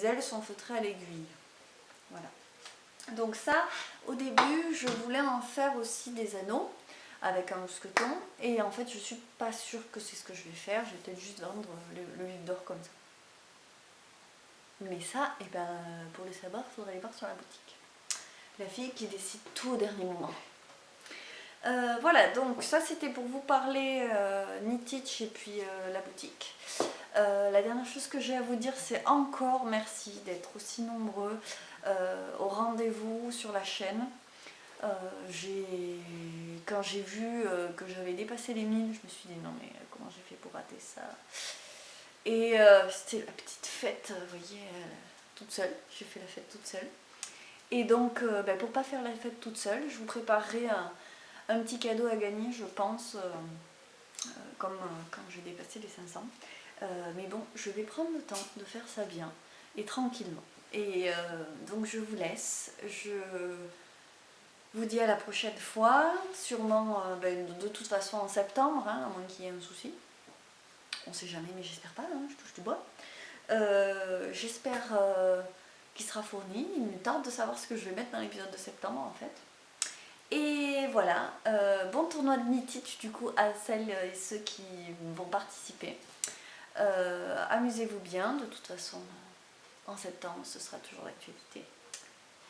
ailes sont feutrées à l'aiguille. Voilà. Donc ça, au début, je voulais en faire aussi des anneaux avec un mousqueton. Et en fait, je suis pas sûre que c'est ce que je vais faire. Je vais peut-être juste vendre le livre d'or comme ça. Mais ça, et ben, pour le savoir, il faudra aller voir sur la boutique. La fille qui décide tout au dernier moment. Voilà, donc ça c'était pour vous parler Knitich et puis la boutique. La dernière chose que j'ai à vous dire, c'est encore merci d'être aussi nombreux au rendez-vous sur la chaîne. Quand j'ai vu que j'avais dépassé les 1000, je me suis dit non mais comment j'ai fait pour rater ça. Et c'était la petite fête, vous voyez, toute seule. J'ai fait la fête toute seule. Et donc pour pas faire la fête toute seule, je vous préparerai un petit cadeau à gagner, je pense, comme quand j'ai dépassé les 500. Mais bon, je vais prendre le temps de faire ça bien et tranquillement. Et donc je vous laisse. Je vous dis à la prochaine fois, sûrement de toute façon en septembre, hein, à moins qu'il y ait un souci. On sait jamais, mais j'espère pas, hein, je touche du bois. J'espère qu'il sera fourni. Il me tarde de savoir ce que je vais mettre dans l'épisode de septembre en fait. Et voilà, bon tournoi de Knitich du coup à celles et ceux qui vont participer. Amusez-vous bien, de toute façon en septembre ce sera toujours l'actualité,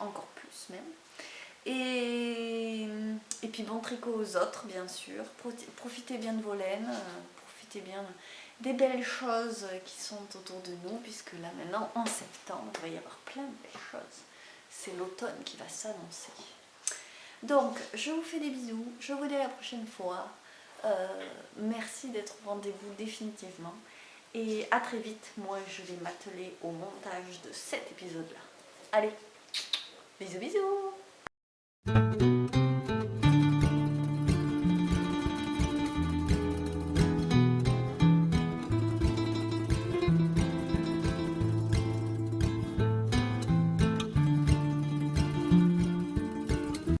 encore plus même. Et puis bon tricot aux autres bien sûr, profitez bien de vos laines, profitez bien des belles choses qui sont autour de nous, puisque là maintenant en septembre il va y avoir plein de belles choses, c'est l'automne qui va s'annoncer. Donc, je vous fais des bisous, je vous dis à la prochaine fois. Merci d'être au rendez-vous définitivement. Et à très vite, moi je vais m'atteler au montage de cet épisode-là. Allez, bisous bisous!